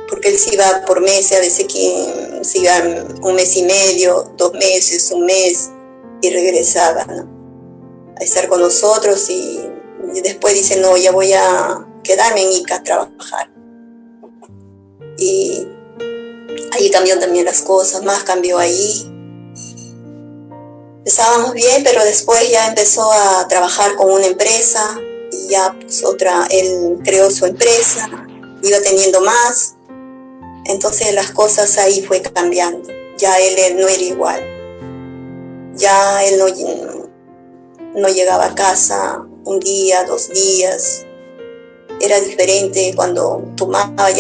[SPEAKER 3] porque él se iba por meses, a veces que se iba 1 mes y medio, 2 meses, 1 mes, y regresaba, ¿no? A estar con nosotros y después dice, no, ya voy a quedarme en Ica a trabajar. Y ahí cambió también las cosas, más cambió ahí. Estábamos bien, pero después ya empezó a trabajar con una empresa y ya pues él creó su empresa, iba teniendo más. Entonces las cosas ahí fue cambiando. Ya él no era igual. Ya él no llegaba a casa un día, 2 días. Era diferente cuando tomaba,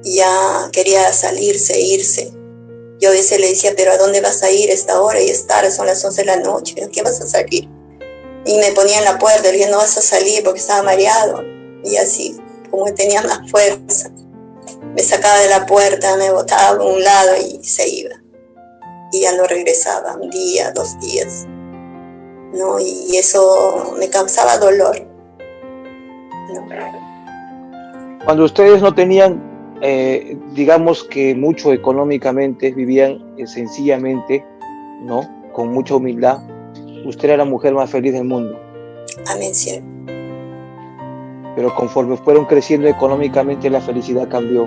[SPEAKER 3] y ya quería salirse, irse. Yo a veces le decía, pero ¿a dónde vas a ir a esta hora? Y es tarde, son las 11 de la noche, ¿a qué vas a salir? Y me ponía en la puerta, le dije, no vas a salir porque estaba mareado. Y así, como tenía más fuerza, me sacaba de la puerta, me botaba a un lado y se iba. Y ya no regresaba, 1 día, 2 días. ¿No? Y eso me causaba dolor. ¿No?
[SPEAKER 2] Cuando ustedes no tenían, digamos que mucho económicamente, vivían sencillamente, ¿no? Con mucha humildad, usted era la mujer más feliz del mundo.
[SPEAKER 3] Amén, cielo.
[SPEAKER 2] Pero conforme fueron creciendo económicamente, la felicidad cambió.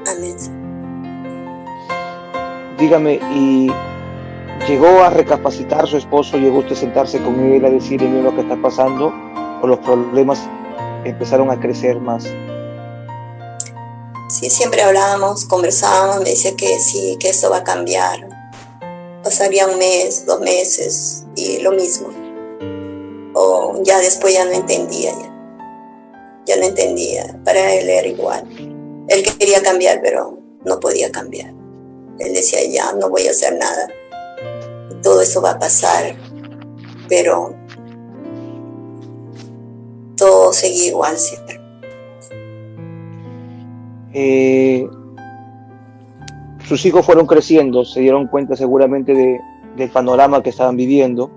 [SPEAKER 3] Amén.
[SPEAKER 2] Dígame, ¿y llegó a recapacitar su esposo? ¿Llegó usted a sentarse con él a decirle mira lo que está pasando? ¿O los problemas empezaron a crecer más?
[SPEAKER 3] Sí, siempre hablábamos, conversábamos, me decía que sí, que esto va a cambiar. Pasaría 1 mes, 2 meses y lo mismo. O ya después ya no entendía, ya no entendía, para él era igual. Él quería cambiar, pero no podía cambiar. Él decía, ya no voy a hacer nada, todo eso va a pasar, pero todo seguía igual siempre.
[SPEAKER 2] Sus hijos fueron creciendo, se dieron cuenta seguramente del panorama que estaban viviendo.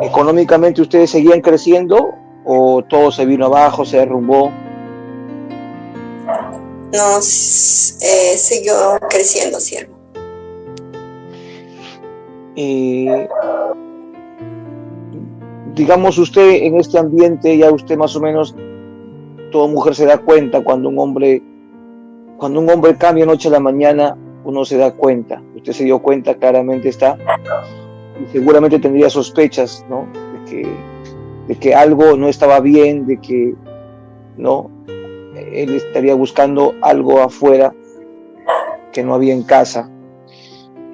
[SPEAKER 2] ¿Económicamente ustedes seguían creciendo o todo se vino abajo, se derrumbó?
[SPEAKER 3] No, siguió creciendo, siervo.
[SPEAKER 2] Digamos, usted en este ambiente, ya usted más o menos, toda mujer se da cuenta cuando un hombre cambia noche a la mañana, uno se da cuenta. Usted se dio cuenta, claramente está, y seguramente tendría sospechas, ¿no? De que algo no estaba bien, de que no, él estaría buscando algo afuera que no había en casa.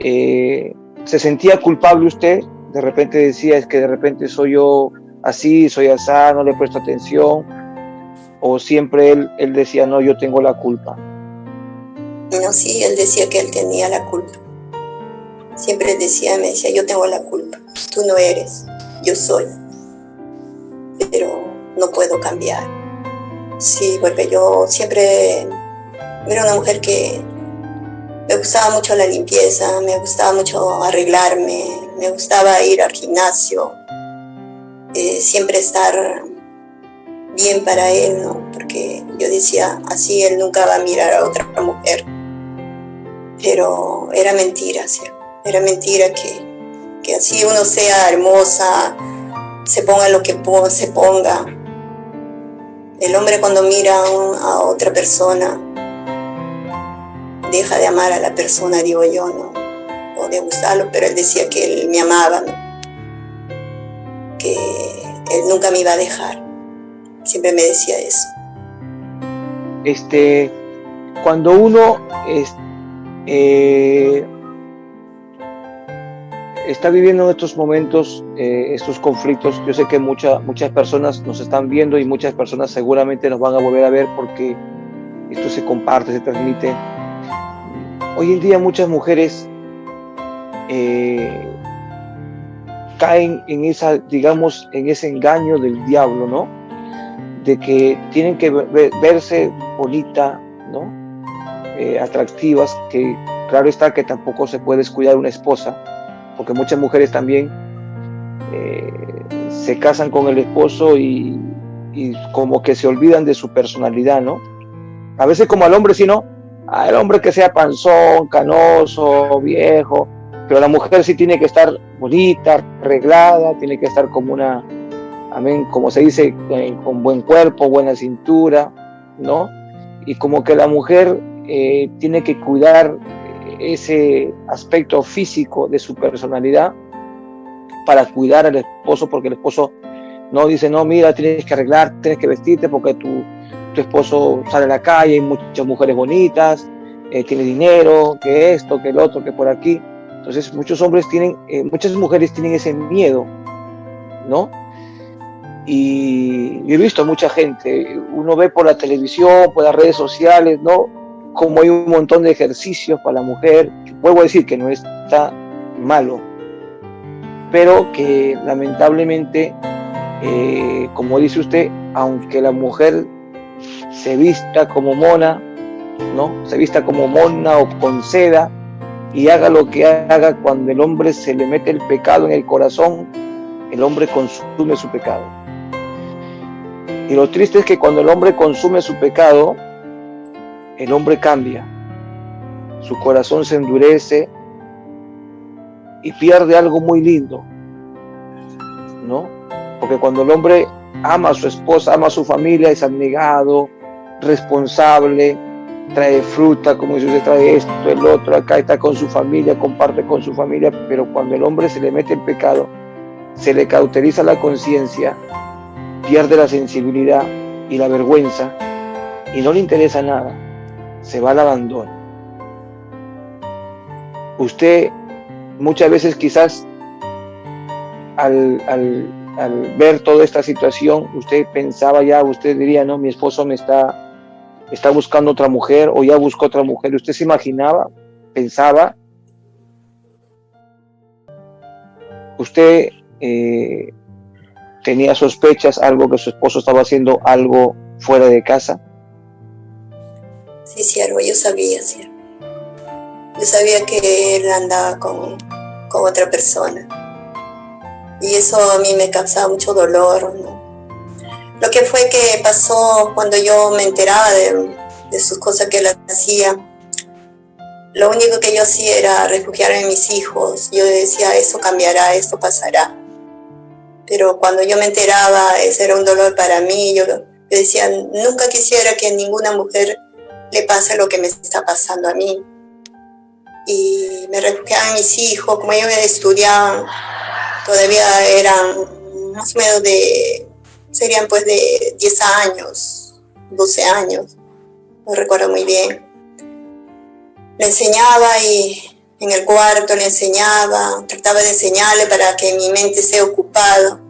[SPEAKER 2] ¿Se sentía culpable usted? De repente decía, es que de repente soy yo así, soy asá, no le presto atención, o siempre él decía, no, yo tengo la culpa.
[SPEAKER 3] No, sí, él decía que él tenía la culpa. Siempre me decía, yo tengo la culpa, tú no eres, yo soy, pero no puedo cambiar. Sí, porque yo siempre era una mujer que me gustaba mucho la limpieza, me gustaba mucho arreglarme, me gustaba ir al gimnasio, siempre estar bien para él, ¿no? Porque yo decía, así él nunca va a mirar a otra mujer. Pero era mentira, ¿sí? Era mentira que así uno sea hermosa, se ponga lo que se ponga. El hombre cuando mira a otra persona, deja de amar a la persona, digo yo, ¿no? O de gustarlo, pero él decía que él me amaba, ¿no? Que él nunca me iba a dejar. Siempre me decía eso.
[SPEAKER 2] Cuando uno está viviendo en estos momentos, estos conflictos, yo sé que muchas personas nos están viendo y muchas personas seguramente nos van a volver a ver porque esto se comparte, se transmite. Hoy en día muchas mujeres caen en en ese engaño del diablo, ¿no? De que tienen que verse bonita, ¿no? Atractivas, que claro está que tampoco se puede descuidar una esposa, porque muchas mujeres también se casan con el esposo y como que se olvidan de su personalidad, ¿no? A veces como al hombre, sí, ¿no? Al hombre que sea panzón, canoso, viejo, Pero la mujer sí tiene que estar bonita, arreglada, tiene que estar como una, amén, como se dice, con buen cuerpo, buena cintura, ¿no? Y como que la mujer tiene que cuidar ese aspecto físico de su personalidad para cuidar al esposo, porque el esposo no dice, no, mira, tienes que arreglar, tienes que vestirte porque tu esposo sale a la calle, hay muchas mujeres bonitas, tiene dinero, que esto, que el otro, que por aquí. Entonces muchos hombres tienen, muchas mujeres tienen ese miedo, ¿no? Y yo he visto a mucha gente, uno ve por la televisión, por las redes sociales, ¿no? Como hay un montón de ejercicios para la mujer, vuelvo a decir que no está malo, pero que lamentablemente, como dice usted, aunque la mujer se vista como mona, ¿no? Se vista como mona o con seda y haga lo que haga, cuando el hombre se le mete el pecado en el corazón, el hombre consume su pecado. Y lo triste es que cuando el hombre consume su pecado, el hombre cambia, su corazón se endurece y pierde algo muy lindo, ¿no? Porque cuando el hombre ama a su esposa, ama a su familia, es abnegado, responsable, trae fruta, como dice usted, trae esto, el otro, acá está con su familia, comparte con su familia, pero cuando el hombre se le mete el pecado, se le cauteriza la conciencia, pierde la sensibilidad y la vergüenza y no le interesa nada, se va al abandono. Usted muchas veces quizás al ver toda esta situación, usted pensaba ya, usted diría, no, mi esposo me está buscando otra mujer o ya buscó otra mujer. ¿Usted se imaginaba, pensaba? ¿Usted tenía sospechas, algo que su esposo estaba haciendo algo fuera de casa?
[SPEAKER 3] Sí, siervo, yo sabía, siervo. Yo sabía que él andaba con otra persona. Y eso a mí me causaba mucho dolor, ¿no? Lo que fue que pasó cuando yo me enteraba de sus cosas que él hacía, lo único que yo hacía era refugiarme en mis hijos. Yo decía, eso cambiará, esto pasará. Pero cuando yo me enteraba, ese era un dolor para mí. Yo decía, nunca quisiera que a ninguna mujer le pase lo que me está pasando a mí. Y me refugiaba en mis hijos, como ellos estudiaban, todavía eran más o menos serían pues de 10 años, 12 años, no recuerdo muy bien. Le enseñaba y en el cuarto le enseñaba, trataba de enseñarle para que mi mente esté ocupada.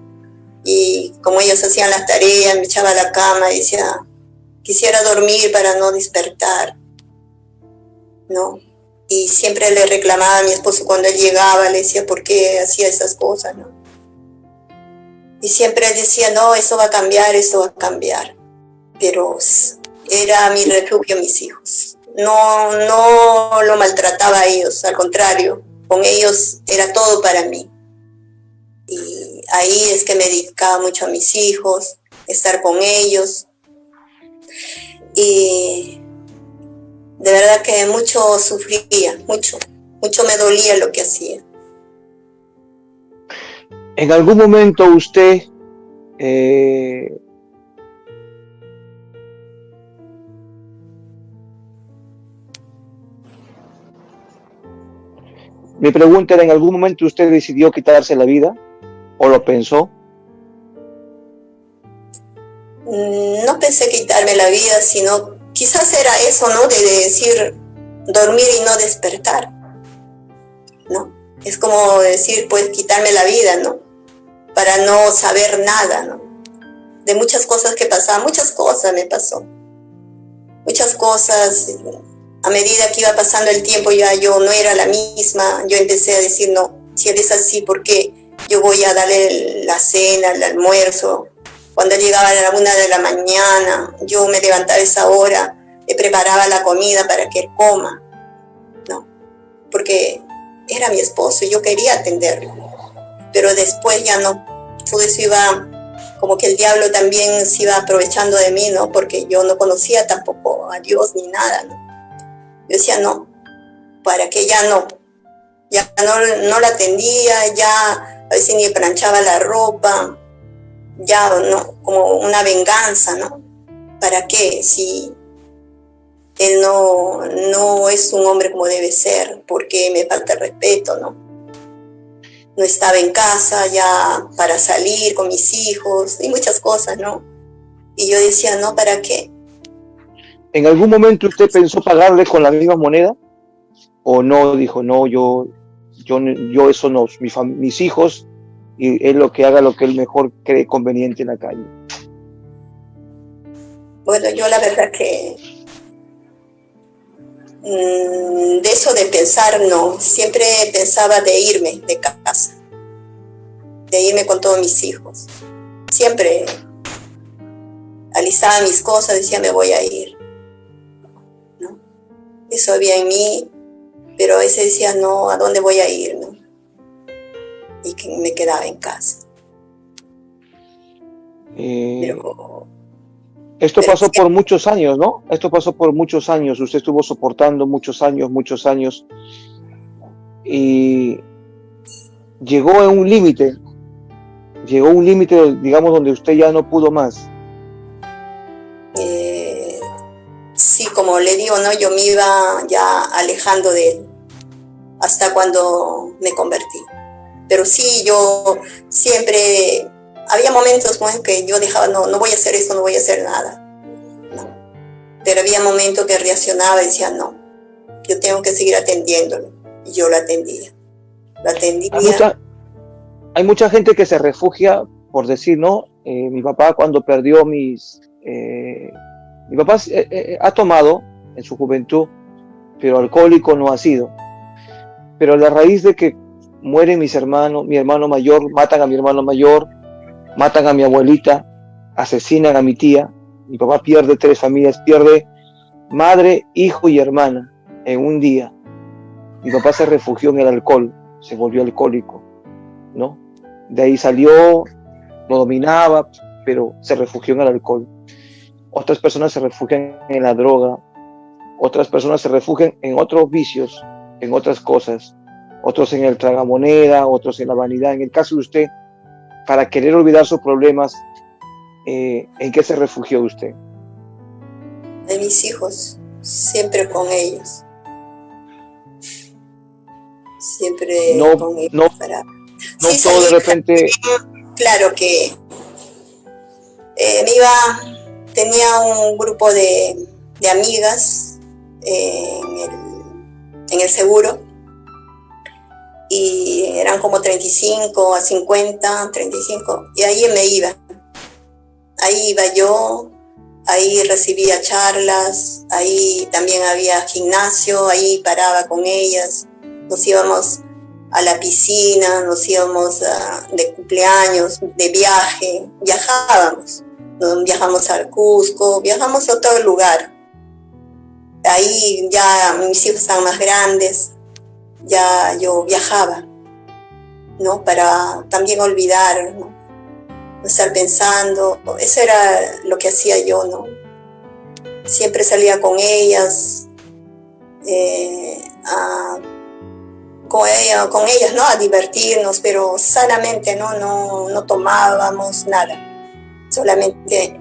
[SPEAKER 3] Y como ellos hacían las tareas, me echaba a la cama y decía, quisiera dormir para no despertar, ¿no? Y siempre le reclamaba a mi esposo cuando él llegaba, le decía por qué hacía esas cosas, ¿no? Y siempre él decía, no, eso va a cambiar, eso va a cambiar. Pero era mi refugio, mis hijos. No lo maltrataba a ellos, al contrario, con ellos era todo para mí. Y ahí es que me dedicaba mucho a mis hijos, estar con ellos. Y de verdad que mucho sufría, mucho me dolía lo que hacía.
[SPEAKER 2] ¿En algún momento usted mi pregunta era, ¿en algún momento usted decidió quitarse la vida? ¿O lo pensó?
[SPEAKER 3] No pensé quitarme la vida, sino quizás era eso, ¿no? De decir, dormir y no despertar, ¿no? Es como decir, pues, quitarme la vida, ¿no? Para no saber nada, ¿no? De muchas cosas que pasaban, muchas cosas me pasó. Muchas cosas, a medida que iba pasando el tiempo, ya yo no era la misma. Yo empecé a decir, no, si él es así, ¿por qué yo voy a darle la cena, el almuerzo? Cuando llegaba a la 1 de la mañana, yo me levantaba a esa hora, le preparaba la comida para que él coma, ¿no? Porque era mi esposo y yo quería atenderlo. Pero después ya no, todo eso iba, como que el diablo también se iba aprovechando de mí, ¿no? Porque yo no conocía tampoco a Dios ni nada, ¿no? Yo decía, no, para que ya no. Ya no la atendía, ya a veces ni planchaba la ropa, ya no, como una venganza, ¿no? ¿Para qué? Si él no es un hombre como debe ser, porque me falta el respeto, ¿no? No estaba en casa ya para salir con mis hijos y muchas cosas, ¿no? Y yo decía, no, ¿para qué?
[SPEAKER 2] ¿En algún momento usted pensó pagarle con la misma moneda? ¿O no? Dijo, no, yo eso no, mis hijos, y él lo que haga lo que él mejor cree conveniente en la calle.
[SPEAKER 3] Bueno, yo la verdad que de eso de pensar, no. Siempre pensaba de irme de casa, de irme con todos mis hijos. Siempre alistaba mis cosas, decía me voy a ir, ¿no? Eso había en mí, pero a veces decía no, ¿a dónde voy a ir? ¿No? Y que me quedaba en casa.
[SPEAKER 2] Esto pasó por muchos años, ¿no? Esto pasó por muchos años. Usted estuvo soportando muchos años. Y llegó a un límite, digamos, donde usted ya no pudo más.
[SPEAKER 3] Sí, como le digo, ¿no? Yo me iba ya alejando de él hasta cuando me convertí. Pero sí, yo siempre, había momentos, ¿no?, que yo dejaba, no voy a hacer esto, no voy a hacer nada. No. Pero había momentos que reaccionaba y decía, no, yo tengo que seguir atendiéndolo. Y yo lo atendía.
[SPEAKER 2] Hay mucha gente que se refugia por decir, no, mi papá cuando perdió mi papá ha tomado en su juventud, pero alcohólico no ha sido. Pero a la raíz de que mueren mis hermanos, mi hermano mayor, matan a mi hermano mayor, matan a mi abuelita, asesinan a mi tía, mi papá pierde 3 familias, pierde madre, hijo y hermana en un día. Mi papá se refugió en el alcohol, se volvió alcohólico, ¿no? De ahí salió, lo dominaba, pero se refugió en el alcohol. Otras personas se refugian en la droga, otras personas se refugian en otros vicios, en otras cosas, otros en el tragamoneda, otros en la vanidad. En el caso de usted, para querer olvidar sus problemas, ¿en qué se refugió usted?
[SPEAKER 3] De mis hijos, siempre con ellos. Siempre con ellos.
[SPEAKER 2] No sí, todo de repente.
[SPEAKER 3] Claro que tenía un grupo de amigas en el seguro, y eran como 35 a 50, 35, y ahí me iba. Ahí iba yo, ahí recibía charlas, ahí también había gimnasio, ahí paraba con ellas, nos íbamos a la piscina, nos íbamos de cumpleaños, de viaje, viajamos al Cusco, viajamos a otro lugar. Ahí ya mis hijos estaban más grandes, ya yo viajaba, ¿no? Para también olvidar, ¿no? No estar pensando. Eso era lo que hacía yo, ¿no? Siempre salía con ellas, con ellas, ¿no? A divertirnos, pero sanamente, no tomábamos nada. Solamente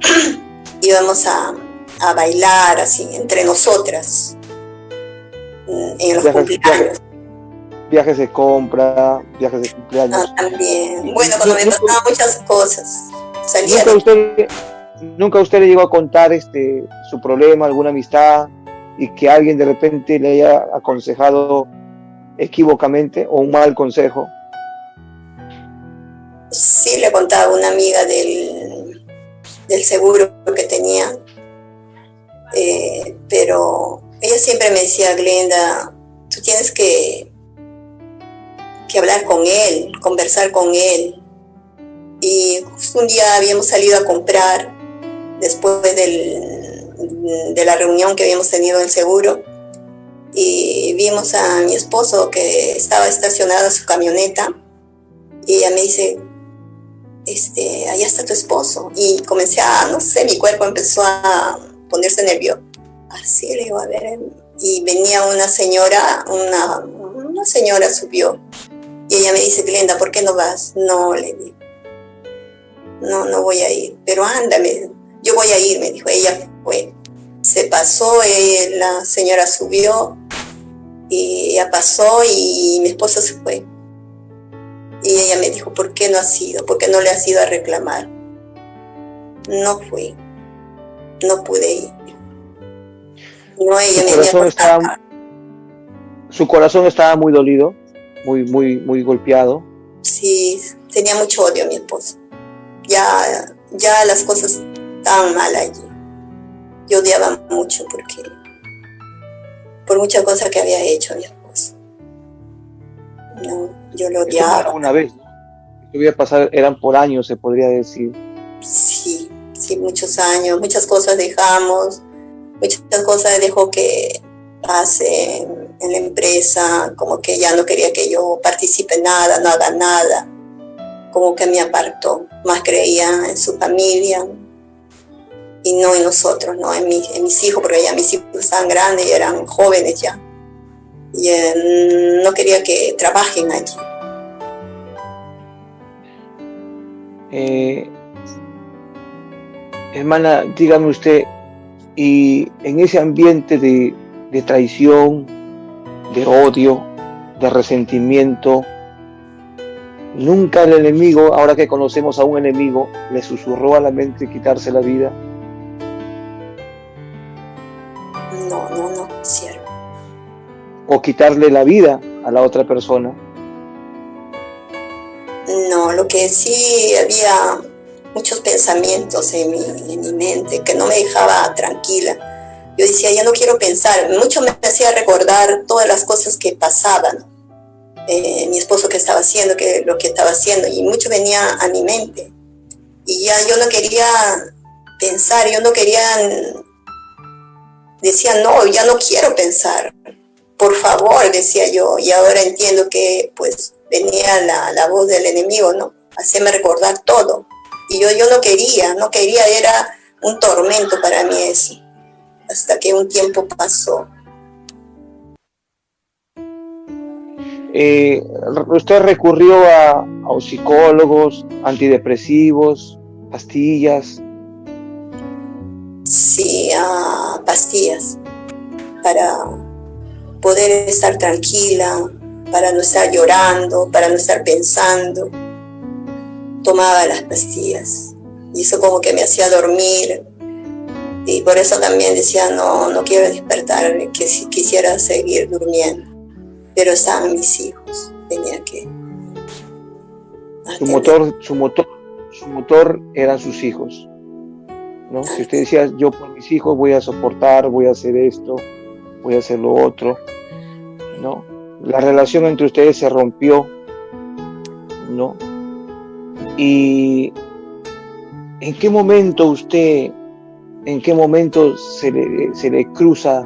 [SPEAKER 3] íbamos a bailar así, entre nosotras, en los cumpleaños.
[SPEAKER 2] Viajes de compra, viajes de cumpleaños.
[SPEAKER 3] También. Bueno, cuando me pasaban muchas cosas.
[SPEAKER 2] ¿Nunca usted le llegó a contar su problema, alguna amistad, y que alguien de repente le haya aconsejado equívocamente o un mal consejo?
[SPEAKER 3] Sí, le contaba a una amiga del seguro que tenía, pero ella siempre me decía, Glenda, tú tienes que hablar con él, conversar con él. Y justo un día habíamos salido a comprar después de la reunión que habíamos tenido en el seguro, y vimos a mi esposo que estaba estacionada su camioneta, y ella me dice, allá está tu esposo. Y comencé no sé, mi cuerpo empezó a ponerse nervioso. Así le digo, a ver, y venía una señora, una una señora subió. Y ella me dice, Glenda, ¿por qué no vas? No, le digo. No voy a ir. Pero ándame, yo voy a ir, me dijo. Ella fue. Se pasó, la señora subió y ella pasó y mi esposo se fue. Y ella me dijo, ¿por qué no has ido? ¿Por qué no le has ido a reclamar? No fui. No pude ir. No, ella me dijo.
[SPEAKER 2] Su corazón estaba muy dolido, muy golpeado.
[SPEAKER 3] Sí, tenía mucho odio a mi esposo. Ya las cosas estaban mal allí. Yo odiaba mucho por muchas cosas que había hecho mi esposo. No, yo lo odiaba.
[SPEAKER 2] Una vez, ¿no? Esto iba a pasar, eran por años, se podría decir.
[SPEAKER 3] Sí, muchos años, muchas cosas dejamos, muchas cosas dejó que pase en la empresa, como que ya no quería que yo participe en nada, no haga nada, como que me apartó, más creía en su familia y no en nosotros, no en mis hijos, porque ya mis hijos estaban grandes y eran jóvenes ya, y no quería que trabajen allí.
[SPEAKER 2] Hermana, dígame usted, y en ese ambiente de traición, de odio, de resentimiento, nunca el enemigo, ahora que conocemos a un enemigo, le susurró a la mente quitarse la vida.
[SPEAKER 3] No, cierto.
[SPEAKER 2] O quitarle la vida a la otra persona.
[SPEAKER 3] No, lo que sí había muchos pensamientos en mi mente que no me dejaba tranquila. Yo decía, ya no quiero pensar. Mucho me hacía recordar todas las cosas que pasaban. Mi esposo que estaba haciendo, lo que estaba haciendo, y mucho venía a mi mente. Y ya yo no quería pensar, yo no quería, decía, no, ya no quiero pensar. Por favor, decía yo, y ahora entiendo que pues venía la voz del enemigo, ¿no? Hacerme recordar todo. Y yo no quería, era un tormento para mí eso. Hasta que un tiempo pasó.
[SPEAKER 2] ¿Usted recurrió a psicólogos, antidepresivos, pastillas?
[SPEAKER 3] Sí, a pastillas para poder estar tranquila, para no estar llorando, para no estar pensando. Tomaba las pastillas y eso como que me hacía dormir, y por eso también decía, no quiero despertar, que quisiera seguir durmiendo, pero estaban mis hijos, tenía que atender.
[SPEAKER 2] Su motor eran sus hijos, ¿no? Si usted decía, yo por mis hijos voy a soportar, voy a hacer esto, voy a hacer lo otro, ¿no? La relación entre ustedes se rompió, ¿no? Y ¿en qué momento se le cruza,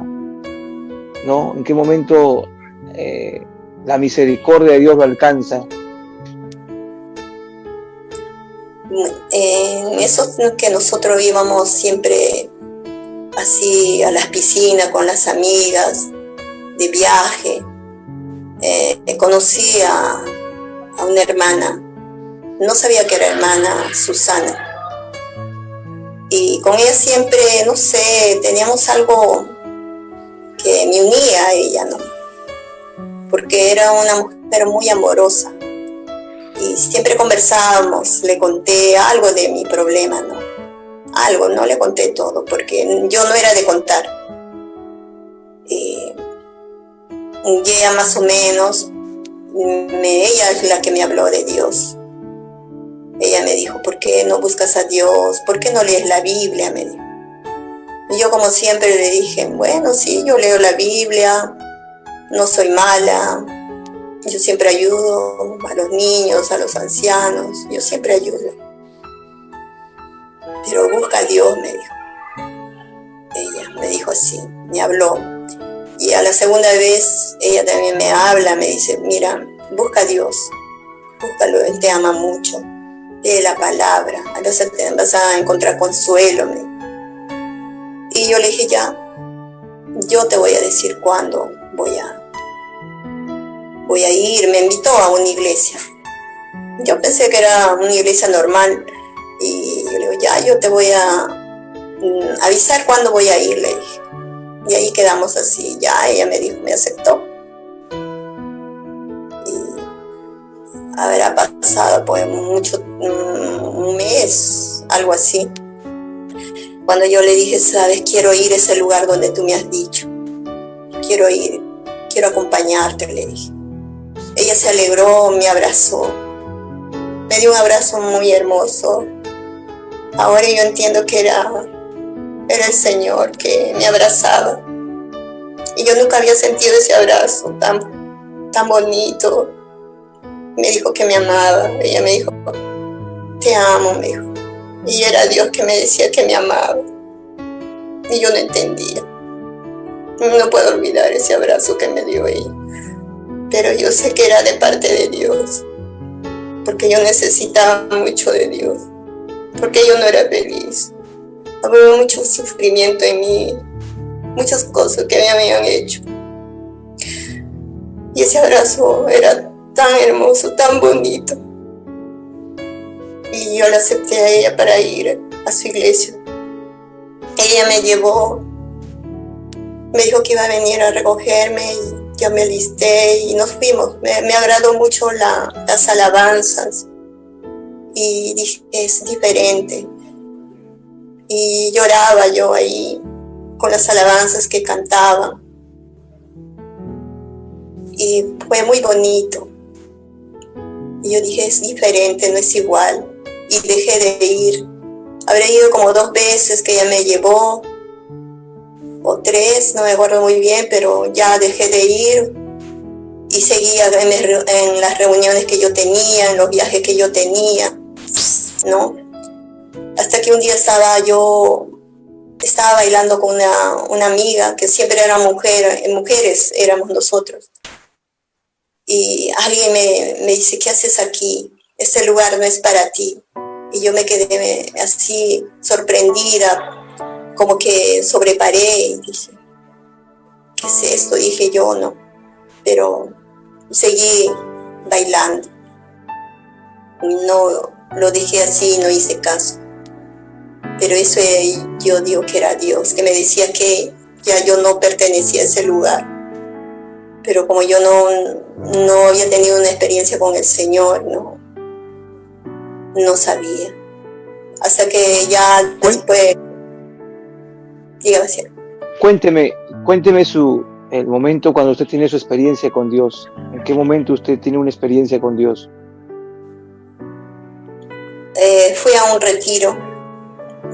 [SPEAKER 2] ¿no? ¿En qué momento la misericordia de Dios lo alcanza?
[SPEAKER 3] En eso que nosotros íbamos siempre así a las piscinas con las amigas, de viaje, conocí a una hermana, no sabía que era hermana Susana, y con ella siempre, no sé, teníamos algo que me unía a ella, ¿no? Porque era una mujer muy amorosa y siempre conversábamos, le conté algo de mi problema, ¿no? Algo, no le conté todo porque yo no era de contar. Y ella más o menos, ella es la que me habló de Dios. Ella me dijo, ¿por qué no buscas a Dios? ¿Por qué no lees la Biblia? Me dijo. Y yo como siempre le dije, bueno, sí, yo leo la Biblia, no soy mala, yo siempre ayudo a los niños, a los ancianos, yo siempre ayudo. Pero busca a Dios, me dijo. Ella me dijo así, me habló. Y a la segunda vez ella también me habla, me dice, mira, busca a Dios, búscalo, Él te ama mucho, lee la palabra, a veces te vas a encontrar consuelo. Y yo le dije, ya, yo te voy a decir cuándo voy voy a ir, me invitó a una iglesia. Yo pensé que era una iglesia normal y yo le digo, ya, yo te voy a avisar cuándo voy a ir, le dije. Y ahí quedamos así, ya ella me dijo, me aceptó. Y habrá pasado pues un mes, algo así. Cuando yo le dije, sabes, quiero ir a ese lugar donde tú me has dicho. Quiero ir, quiero acompañarte, le dije. Ella se alegró, me abrazó. Me dio un abrazo muy hermoso. Ahora yo entiendo que era el Señor que me abrazaba. Y yo nunca había sentido ese abrazo tan bonito. Me dijo que me amaba. Ella me dijo, te amo, me dijo. Y era Dios que me decía que me amaba. Y yo no entendía. No puedo olvidar ese abrazo que me dio ella. Pero yo sé que era de parte de Dios. Porque yo necesitaba mucho de Dios. Porque yo no era feliz. Había mucho sufrimiento en mí. Muchas cosas que me habían hecho. Y ese abrazo era tan hermoso, tan bonito. Y yo la acepté a ella para ir a su iglesia. Ella me llevó, me dijo que iba a venir a recogerme y yo me alisté y nos fuimos. Me agradó mucho las alabanzas y dije, es diferente. Y lloraba yo ahí con las alabanzas que cantaba. Y fue muy bonito. Y yo dije, es diferente, no es igual. Y dejé de ir. Habré ido como 2 veces que ella me llevó, o 3, no me acuerdo muy bien, pero ya dejé de ir y seguía en las reuniones que yo tenía, en los viajes que yo tenía, ¿no? Hasta que un día estaba bailando con una amiga que siempre era mujeres éramos nosotros. Y alguien me dice, ¿qué haces aquí? Este lugar no es para ti. Y yo me quedé así sorprendida, como que sobreparé y dije, ¿qué es esto? Dije yo, no. Pero seguí bailando. No lo dejé así, no hice caso. Pero eso yo digo que era Dios, que me decía que ya yo no pertenecía a ese lugar. Pero como yo no había tenido una experiencia con el Señor, no sabía. Hasta que ya después... Dígame, ¿sí?
[SPEAKER 2] Cuénteme el momento cuando usted tiene su experiencia con Dios. ¿En qué momento usted tiene una experiencia con Dios?
[SPEAKER 3] Fui a un retiro.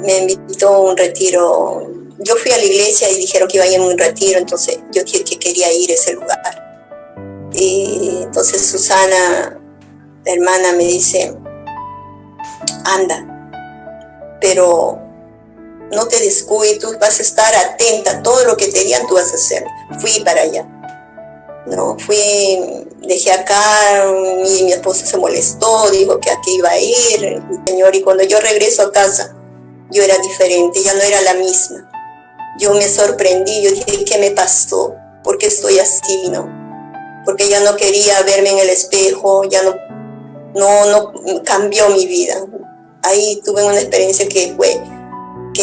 [SPEAKER 3] Me invitó a un retiro. Yo fui a la iglesia y dijeron que iba a ir a un retiro, entonces yo dije que quería ir a ese lugar. Y entonces Susana, la hermana, me dice, anda, pero no te descuides, tú vas a estar atenta, todo lo que te digan tú vas a hacer. Fui para allá. Dejé acá, mi esposo se molestó, dijo que aquí iba a ir, el Señor, y cuando yo regreso a casa, yo era diferente, ya no era la misma. Yo me sorprendí, yo dije, ¿qué me pasó? ¿Por qué estoy así, no? Porque ya no quería verme en el espejo, ya no cambió mi vida. Ahí tuve una experiencia que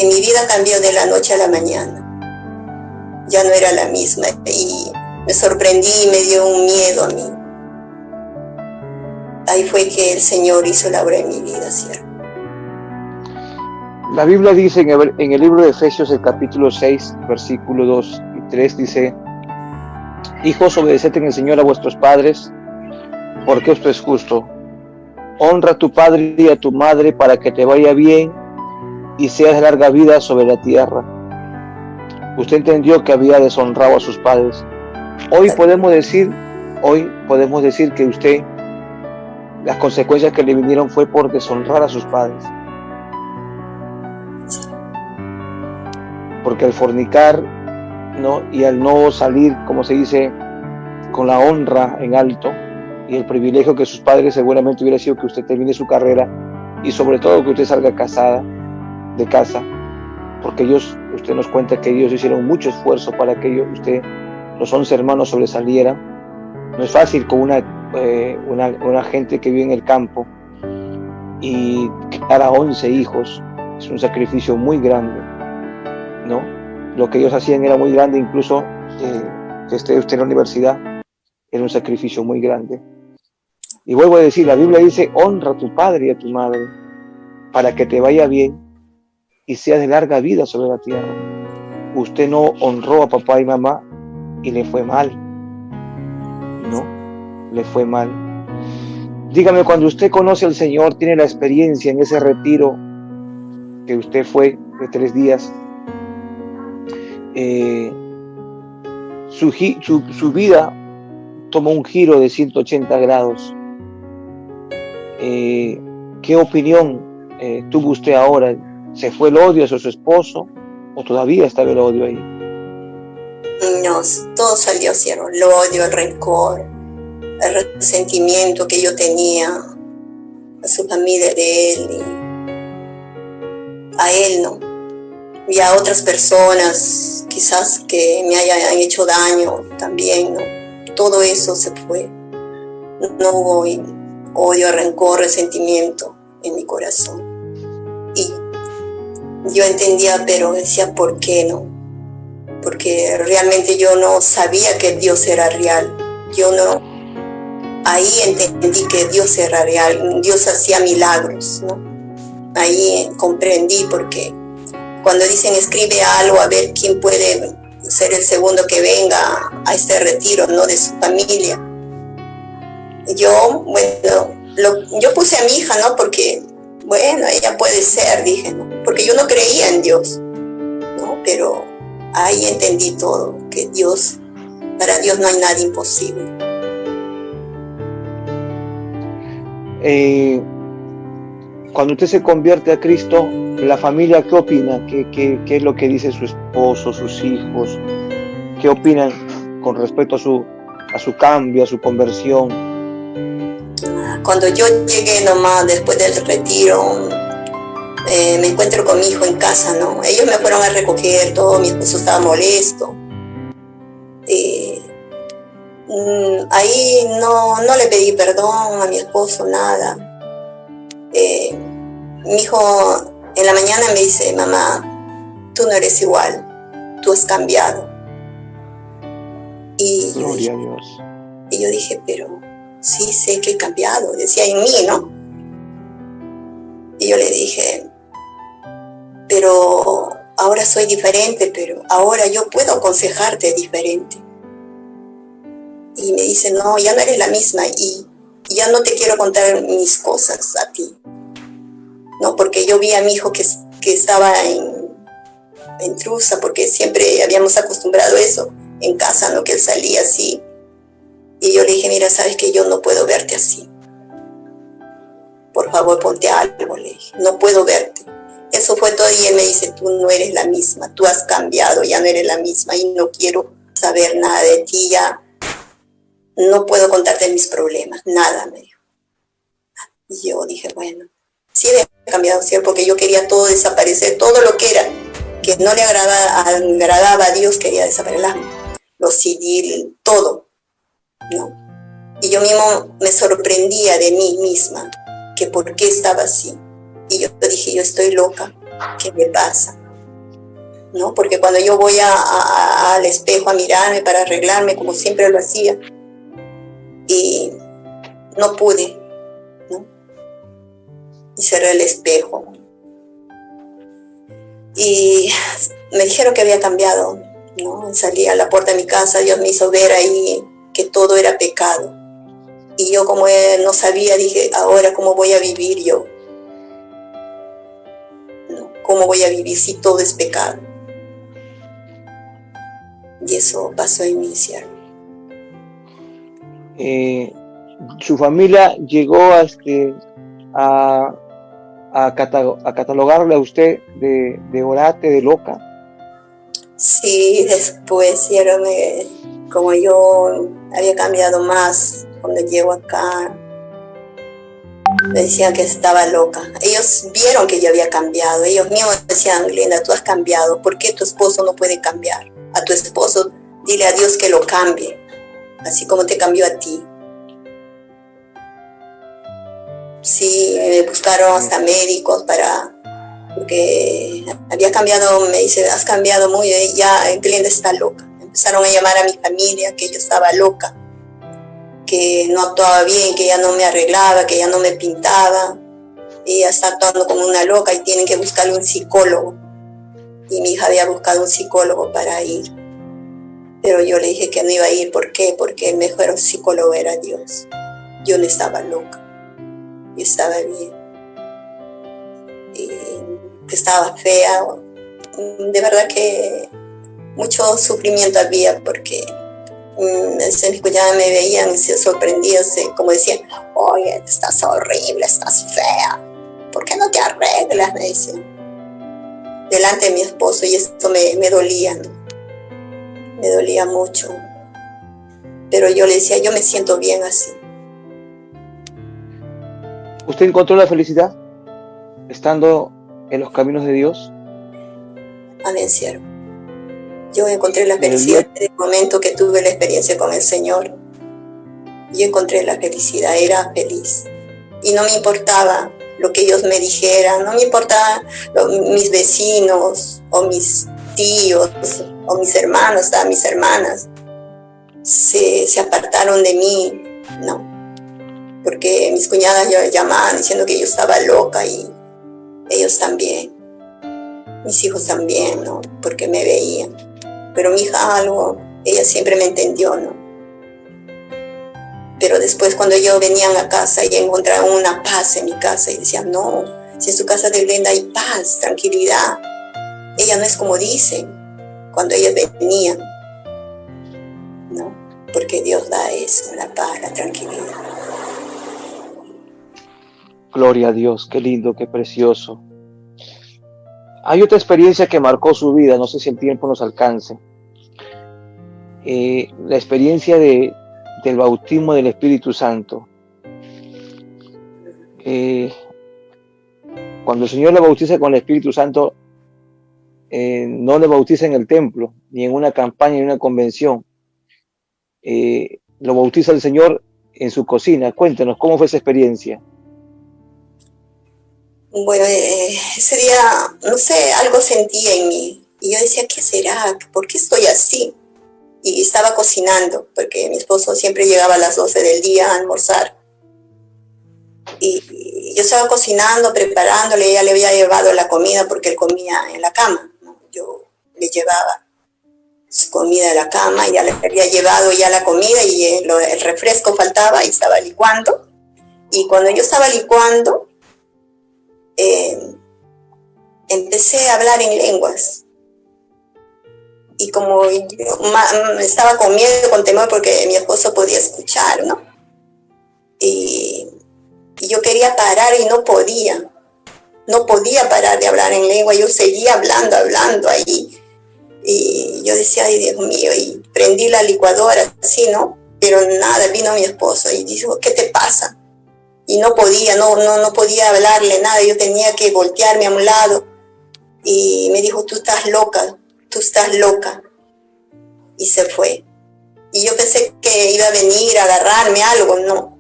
[SPEAKER 3] mi vida cambió de la noche a la mañana. Ya no era la misma y me sorprendí y me dio un miedo a mí. Ahí fue que el Señor hizo la obra en mi vida, ¿cierto?
[SPEAKER 2] La Biblia dice en el libro de Efesios, el capítulo 6, versículo 2 y 3, dice: Hijos, obedeced en el Señor a vuestros padres, porque esto es justo. Honra a tu padre y a tu madre para que te vaya bien y seas de larga vida sobre la tierra. Usted entendió que había deshonrado a sus padres. Hoy podemos decir que usted, las consecuencias que le vinieron fue por deshonrar a sus padres. Porque al fornicar, ¿no? Y al no salir, como se dice, con la honra en alto y el privilegio que sus padres, seguramente hubiera sido que usted termine su carrera y sobre todo que usted salga casada de casa, porque usted nos cuenta que ellos hicieron mucho esfuerzo para que los 11 hermanos sobresalieran, No es fácil con una gente que vive en el campo y criar a 11 hijos. Es un sacrificio muy grande, ¿no? Lo que ellos hacían era muy grande, incluso que esté usted en la universidad, era un sacrificio muy grande. Y vuelvo a decir, la Biblia dice, honra a tu padre y a tu madre para que te vaya bien y seas de larga vida sobre la tierra. Usted no honró a papá y mamá y le fue mal, ¿no? Le fue mal. Dígame, cuando usted conoce al Señor, tiene la experiencia en ese retiro que usted fue de 3 días, su vida tomó un giro de 180 grados. ¿Qué opinión tuvo usted ahora? ¿Se fue el odio hacia su esposo o todavía estaba el odio ahí?
[SPEAKER 3] No, todo salió cielo, el odio, el rencor, el resentimiento que yo tenía a su familia de él y a él, ¿no? Y a otras personas quizás que me hayan hecho daño también, ¿no? Todo eso se fue. No hubo odio, rencor, resentimiento en mi corazón. Y yo entendía, pero decía, ¿por qué no? Porque realmente yo no sabía que Dios era real. Ahí entendí que Dios era real, Dios hacía milagros, ¿no? Ahí comprendí, porque cuando dicen escribe algo a ver quién puede ser el segundo que venga a este retiro, ¿no? De su familia. Yo puse a mi hija, ¿no? Porque, bueno, ella puede ser, dije, ¿no? Porque yo no creía en Dios, ¿no? Pero ahí entendí todo, que para Dios no hay nada imposible.
[SPEAKER 2] Cuando usted se convierte a Cristo, ¿la familia qué opina? ¿Qué es lo que dice su esposo, sus hijos? ¿Qué opinan con respecto a su cambio, a su conversión?
[SPEAKER 3] Cuando yo llegué nomás después del retiro, me encuentro con mi hijo en casa, ¿no? Ellos me fueron a recoger todo, mi esposo estaba molesto. Ahí no le pedí perdón a mi esposo, nada. Mi hijo en la mañana me dice, mamá, tú no eres igual, tú has cambiado. Y yo dije, pero sí sé que he cambiado, decía en mí, ¿no? Y yo le dije, pero ahora soy diferente, pero ahora yo puedo aconsejarte diferente. Y me dice, no, ya no eres la misma y ya no te quiero contar mis cosas a ti. No, porque yo vi a mi hijo que estaba en truza, porque siempre habíamos acostumbrado eso en casa, ¿no? Que él salía así. Y yo le dije, mira, sabes que yo no puedo verte así. Por favor, ponte algo, le dije, no puedo verte. Eso fue todo y él me dice, tú no eres la misma, tú has cambiado, ya no eres la misma y no quiero saber nada de ti, ya no puedo contarte mis problemas, nada, me dijo. Y yo dije, bueno, sí he cambiado, ¿sí? Porque yo quería todo desaparecer, todo lo que era, que no le agradaba a Dios, quería desaparecer, los CD, todo, ¿no? Y yo mismo me sorprendía de mí misma, que por qué estaba así. Y yo dije, yo estoy loca, ¿qué me pasa? ¿No? Porque cuando yo voy al espejo a mirarme para arreglarme, como siempre lo hacía, y no pude, ¿no? Y cerré el espejo. Y me dijeron que había cambiado, ¿no? Salí a la puerta de mi casa, Dios me hizo ver ahí que todo era pecado. Y yo como no sabía, dije, ahora ¿cómo voy a vivir yo? ¿No? ¿Cómo voy a vivir si todo es pecado? Y eso pasó en mi cielo.
[SPEAKER 2] Su familia llegó a catalogarle a usted de orate, de loca.
[SPEAKER 3] Sí, después como yo había cambiado más cuando llego acá, me decían que estaba loca. Ellos vieron que yo había cambiado, ellos mismos decían, Glenda, tú has cambiado, ¿por qué tu esposo no puede cambiar? A tu esposo dile a Dios que lo cambie, así como te cambió a ti. Sí, me buscaron hasta médicos porque había cambiado, me dice, has cambiado muy, ya Glenda está loca. Empezaron a llamar a mi familia que yo estaba loca, que no actuaba bien, que ya no me arreglaba, que ya no me pintaba. Ella está actuando como una loca y tienen que buscarle un psicólogo. Y mi hija había buscado un psicólogo para ir. Pero yo le dije que no iba a ir. ¿Por qué? Porque el mejor psicólogo era Dios. Yo no estaba loca. Yo estaba bien. Y que estaba fea. De verdad que mucho sufrimiento había porque mis cuñadas me veían y se sorprendían, como decían, oye, estás horrible, estás fea. ¿Por qué no te arreglas? Me decían. Delante de mi esposo, y esto me dolía, ¿no? Me dolía mucho. Pero yo le decía, yo me siento bien así.
[SPEAKER 2] ¿Usted encontró la felicidad estando en los caminos de Dios?
[SPEAKER 3] Amén, siervo. Yo encontré la felicidad en el momento que tuve la experiencia con el Señor. Yo encontré la felicidad, era feliz. Y no me importaba lo que ellos me dijeran, no me importaba mis vecinos o mis tíos o mis hermanos, mis hermanas se apartaron de mí, no, porque mis cuñadas llamaban diciendo que yo estaba loca y ellos también, mis hijos también, ¿no? Porque me veían, pero mi hija ella siempre me entendió, ¿no? Pero después cuando yo venía a la casa y encontraba una paz en mi casa y decía, no, si en su casa de Glenda hay paz, tranquilidad. Ella no es como dicen cuando ellas venían, ¿no? Porque Dios da eso, la paz, la tranquilidad.
[SPEAKER 2] Gloria a Dios, qué lindo, qué precioso. Hay otra experiencia que marcó su vida, no sé si el tiempo nos alcance. La experiencia del bautismo del Espíritu Santo. Cuando el Señor le bautiza con el Espíritu Santo, no le bautiza en el templo, ni en una campaña, ni en una convención. Lo bautiza el Señor en su cocina. Cuéntenos, ¿cómo fue esa experiencia?
[SPEAKER 3] Bueno, ese día, no sé, algo sentí en mí. Y yo decía, ¿qué será? ¿Por qué estoy así? Y estaba cocinando, porque mi esposo siempre llegaba a las 12 del día a almorzar. Y yo estaba cocinando, preparándole, ella le había llevado la comida porque él comía en la cama, ¿no? Yo le llevaba su comida a la cama, ya le había llevado ya la comida y el refresco faltaba y estaba licuando. Y cuando yo estaba licuando, empecé a hablar en lenguas. Y como yo estaba con miedo, con temor, porque mi esposo podía escuchar, ¿no? Y yo quería parar y no podía parar de hablar en lengua. Yo seguía hablando ahí. Y yo decía, ay Dios mío, y prendí la licuadora, así, ¿no? Pero nada, vino mi esposo y dijo, ¿qué te pasa? Y no podía hablarle nada, yo tenía que voltearme a un lado. Y me dijo, tú estás loca. Y se fue. Y yo pensé que iba a venir a agarrarme algo, no.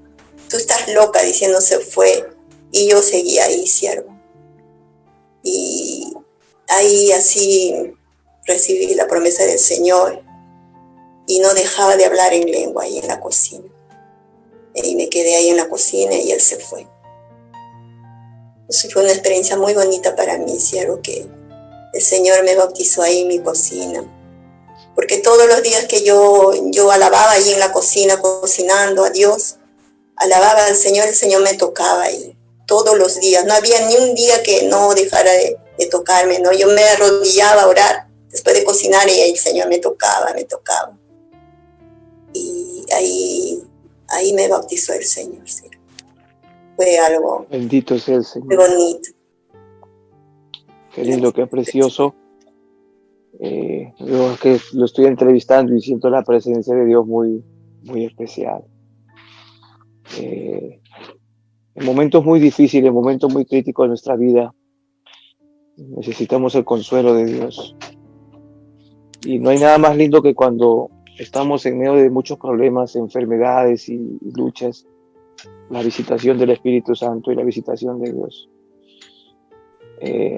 [SPEAKER 3] Tú estás loca, diciendo se fue. Y yo seguía ahí, siervo. Y ahí así recibí la promesa del Señor. Y no dejaba de hablar en lengua ahí en la cocina. Y me quedé ahí en la cocina y él se fue. Eso fue una experiencia muy bonita para mí, siervo, que el Señor me bautizó ahí en mi cocina. Porque todos los días que yo alababa ahí en la cocina, cocinando a Dios, alababa al Señor, el Señor me tocaba ahí. Todos los días. No había ni un día que no dejara de tocarme, ¿no? Yo me arrodillaba a orar después de cocinar y el Señor me tocaba. Y ahí me bautizó el Señor, ¿sí? Fue algo
[SPEAKER 2] bendito sea el Señor.
[SPEAKER 3] muy bonito.
[SPEAKER 2] Qué lindo, qué precioso. Yo que lo estoy entrevistando y siento la presencia de Dios muy, muy especial. En momentos muy difíciles, en momentos muy críticos de nuestra vida, necesitamos el consuelo de Dios. Y no hay nada más lindo que cuando estamos en medio de muchos problemas, enfermedades y luchas, la visitación del Espíritu Santo y la visitación de Dios.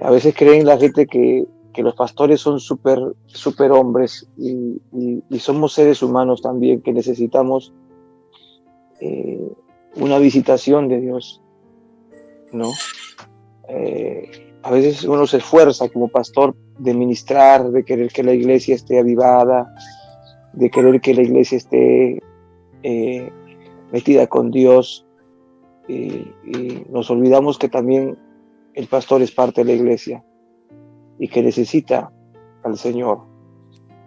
[SPEAKER 2] A veces creen la gente que los pastores son super hombres y somos seres humanos también que necesitamos una visitación de Dios, ¿no? A veces uno se esfuerza como pastor de ministrar, de querer que la iglesia esté avivada, de querer que la iglesia esté metida con Dios, y nos olvidamos que también el pastor es parte de la iglesia y que necesita al Señor.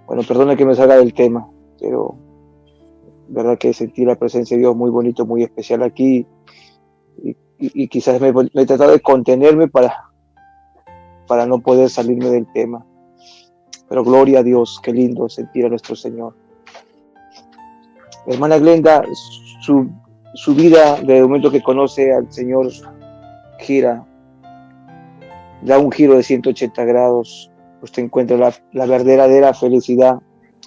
[SPEAKER 2] Bueno, perdona que me salga del tema, pero verdad que sentí la presencia de Dios muy bonito, muy especial aquí, y quizás me he tratado de contenerme para no poder salirme del tema. Pero gloria a Dios, qué lindo sentir a nuestro Señor. La hermana Glenda, su vida, desde el momento que conoce al Señor, da un giro de 180 grados. Usted encuentra la verdadera felicidad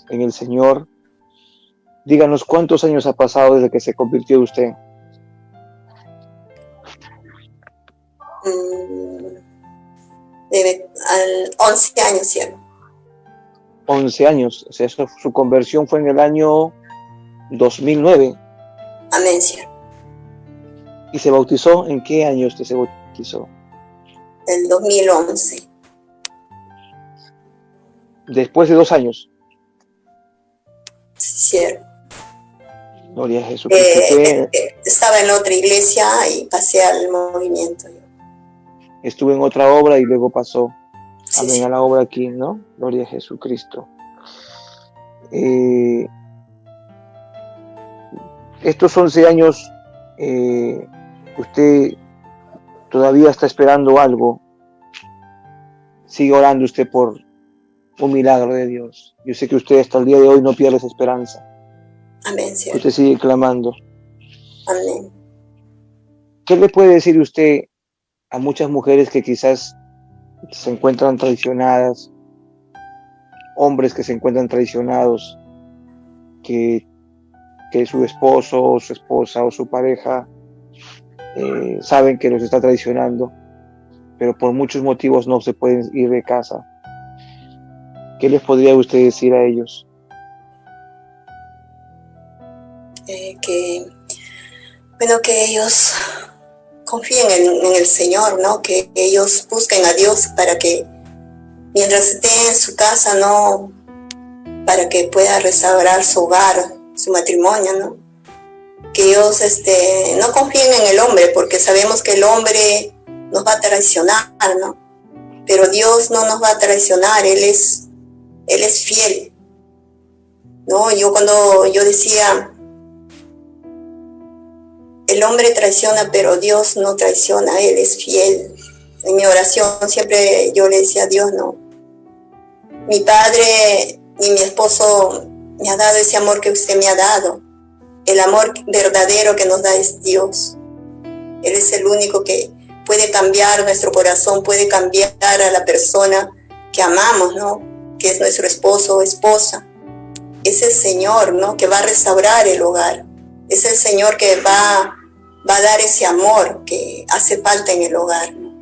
[SPEAKER 2] en el Señor. Díganos, ¿cuántos años ha pasado desde que se convirtió usted?
[SPEAKER 3] 11 años, ¿cierto?
[SPEAKER 2] 11 años, o sea, su conversión fue en el año 2009.
[SPEAKER 3] Amén, ¿cierto?
[SPEAKER 2] ¿Y se bautizó? ¿En qué año usted se bautizó?
[SPEAKER 3] El 2011.
[SPEAKER 2] Después de 2 años.
[SPEAKER 3] Cierto.
[SPEAKER 2] Gloria a Jesucristo.
[SPEAKER 3] Estaba en otra iglesia y pasé al movimiento.
[SPEAKER 2] Estuve en otra obra y luego pasó
[SPEAKER 3] Sí.
[SPEAKER 2] a la obra aquí, ¿no? Gloria a Jesucristo. Estos 11 años, usted todavía está esperando algo. Sigue orando usted por un milagro de Dios. Yo sé que usted hasta el día de hoy no pierde esa esperanza.
[SPEAKER 3] Amén, ¿cierto?
[SPEAKER 2] Usted sigue clamando.
[SPEAKER 3] Amén.
[SPEAKER 2] ¿Qué le puede decir usted a muchas mujeres que quizás se encuentran traicionadas, hombres que se encuentran traicionados, que su esposo o su esposa o su pareja saben que los está traicionando, pero por muchos motivos no se pueden ir de casa? ¿Qué les podría usted decir a ellos?
[SPEAKER 3] Que ellos confíen en el Señor, ¿no? Que ellos busquen a Dios para que mientras estén en su casa, ¿no? Para que pueda restaurar su hogar, su matrimonio, ¿no? Que ellos no confíen en el hombre, porque sabemos que el hombre nos va a traicionar, ¿no? Pero Dios no nos va a traicionar, Él es fiel, ¿no? Cuando yo decía, el hombre traiciona, pero Dios no traiciona, Él es fiel. En mi oración siempre yo le decía a Dios, no, mi padre ni mi esposo me ha dado ese amor que usted me ha dado. El amor verdadero que nos da es Dios. Él es el único que puede cambiar nuestro corazón, puede cambiar a la persona que amamos, ¿no? Que es nuestro esposo o esposa. Es el Señor, ¿no? Que va a restaurar el hogar. Es el Señor que va a dar ese amor que hace falta en el hogar, ¿no?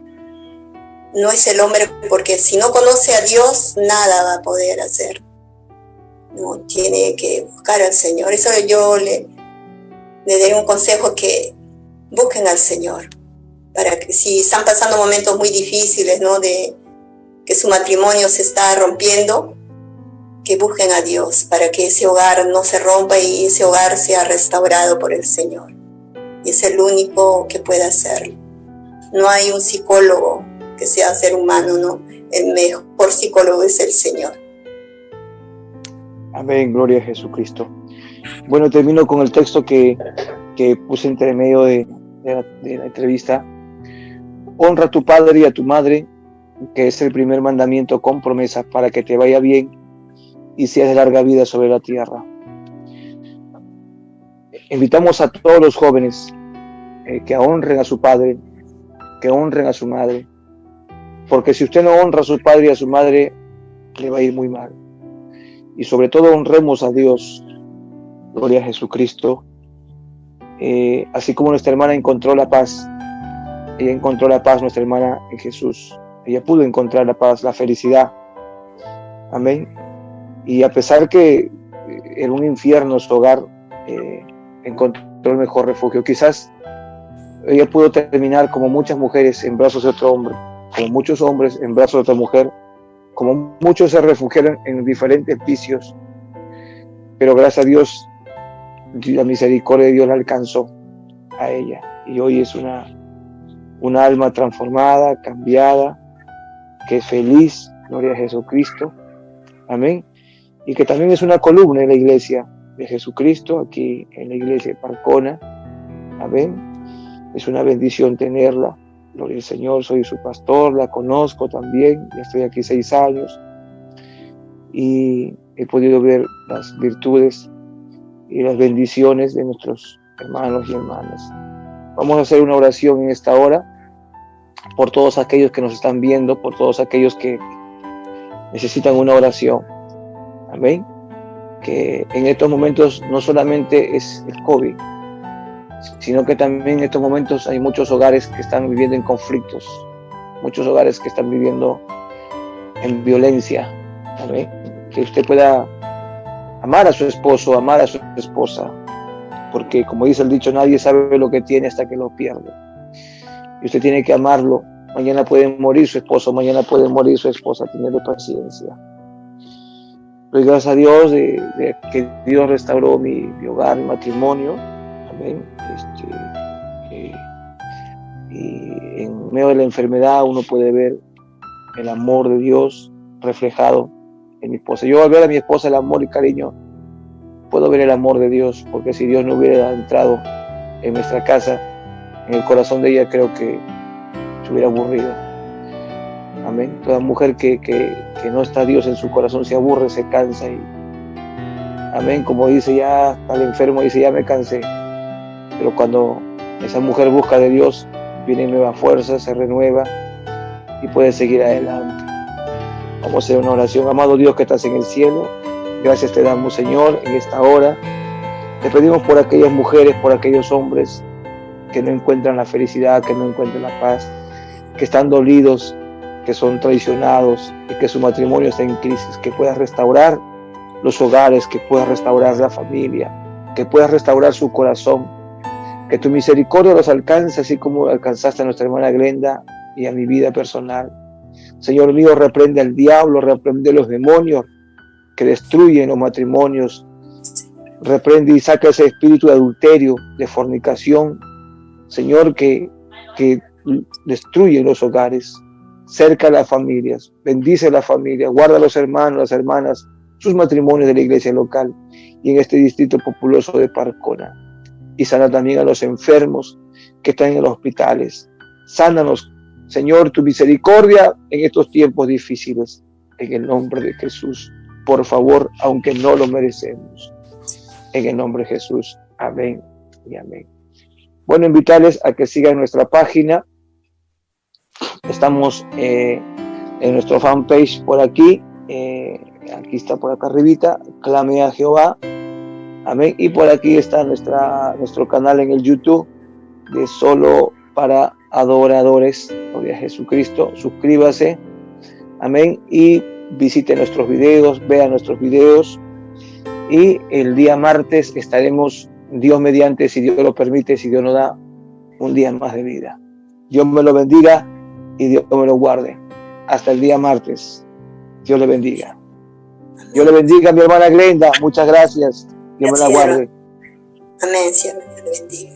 [SPEAKER 3] No es el hombre, porque si no conoce a Dios, nada va a poder hacer. No, tiene que buscar al Señor. Eso yo le doy un consejo, que busquen al Señor. Para que si están pasando momentos muy difíciles, ¿no? De que su matrimonio se está rompiendo, que busquen a Dios para que ese hogar no se rompa y ese hogar sea restaurado por el Señor. Y es el único que puede hacerlo. No hay un psicólogo que sea ser humano, ¿no? El mejor psicólogo es el Señor.
[SPEAKER 2] Amén, gloria a Jesucristo. Bueno, termino con el texto que puse entre medio de la entrevista. Honra a tu padre y a tu madre, que es el primer mandamiento con promesa para que te vaya bien y seas de larga vida sobre la tierra. Invitamos a todos los jóvenes que honren a su padre, que honren a su madre, porque si usted no honra a su padre y a su madre, le va a ir muy mal. y sobre todo honremos a Dios. Gloria a Jesucristo. Así como nuestra hermana encontró la paz, ella encontró la paz, nuestra hermana, en Jesús. Ella pudo encontrar la paz, la felicidad. Amén. Y a pesar que era un infierno su hogar, encontró el mejor refugio. Quizás ella pudo terminar como muchas mujeres en brazos de otro hombre, como muchos hombres en brazos de otra mujer, como muchos se refugiaron en diferentes vicios, pero gracias a Dios, la misericordia de Dios la alcanzó a ella, y hoy es una alma transformada, cambiada, que es feliz, gloria a Jesucristo, amén, y que también es una columna en la iglesia de Jesucristo, aquí en la iglesia de Parcona, amén. Es una bendición tenerla, gloria al Señor, soy su pastor, la conozco también, ya estoy aquí 6 años, y he podido ver las virtudes y las bendiciones de nuestros hermanos y hermanas. Vamos a hacer una oración en esta hora por todos aquellos que nos están viendo, por todos aquellos que necesitan una oración. Amén. Que en estos momentos no solamente es el COVID, sino que también en estos momentos hay muchos hogares que están viviendo en conflictos, muchos hogares que están viviendo en violencia. Amén. Que usted pueda amar a su esposo, amar a su esposa, porque como dice el dicho, nadie sabe lo que tiene hasta que lo pierde. Y usted tiene que amarlo. Mañana puede morir su esposo, mañana puede morir su esposa. Tenerle paciencia. Doy gracias a Dios de que Dios restauró mi hogar, mi matrimonio. Amén. Y en medio de la enfermedad uno puede ver el amor de Dios reflejado en mi esposa. Yo al ver a mi esposa el amor y cariño, puedo ver el amor de Dios, porque si Dios no hubiera entrado en nuestra casa, en el corazón de ella, creo que se hubiera aburrido. Amén. Toda mujer que no está Dios en su corazón se aburre, se cansa. Y, amén. Como dice ya, al enfermo dice, ya me cansé. Pero cuando esa mujer busca de Dios, viene nueva fuerza, se renueva y puede seguir adelante. Vamos a hacer una oración. Amado Dios que estás en el cielo, gracias te damos, Señor, en esta hora. Te pedimos por aquellas mujeres, por aquellos hombres que no encuentran la felicidad, que no encuentran la paz, que están dolidos, que son traicionados y que su matrimonio está en crisis, que puedas restaurar los hogares, que puedas restaurar la familia, que puedas restaurar su corazón, que tu misericordia los alcance, así como alcanzaste a nuestra hermana Glenda y a mi vida personal. Señor mío, reprende al diablo, reprende a los demonios que destruyen los matrimonios, reprende y saca ese espíritu de adulterio, de fornicación, Señor, que destruye los hogares, cerca a las familias, bendice a las familias, guarda a los hermanos, las hermanas, sus matrimonios de la iglesia local y en este distrito populoso de Parcona. Y sana también a los enfermos que están en los hospitales. Sánanos, Señor, tu misericordia en estos tiempos difíciles. En el nombre de Jesús, por favor, aunque no lo merecemos. En el nombre de Jesús. Amén y amén. Bueno, invitarles a que sigan nuestra página. Estamos en nuestro fanpage por aquí. Aquí está por acá arribita. Clame a Jehová. Amén. Y por aquí está nuestro canal en el YouTube de Solo para Adoradores. Gloria a Jesucristo. Suscríbase. Amén. Y visite nuestros videos, vea nuestros videos. Y el día martes estaremos, Dios mediante, si Dios lo permite, si Dios nos da un día más de vida. Dios me lo bendiga y Dios me lo guarde. Hasta el día martes. Dios le bendiga. Dios le bendiga a mi hermana Glenda. Muchas gracias. Dios me la guarde.
[SPEAKER 3] Amén, Señor, Dios le bendiga.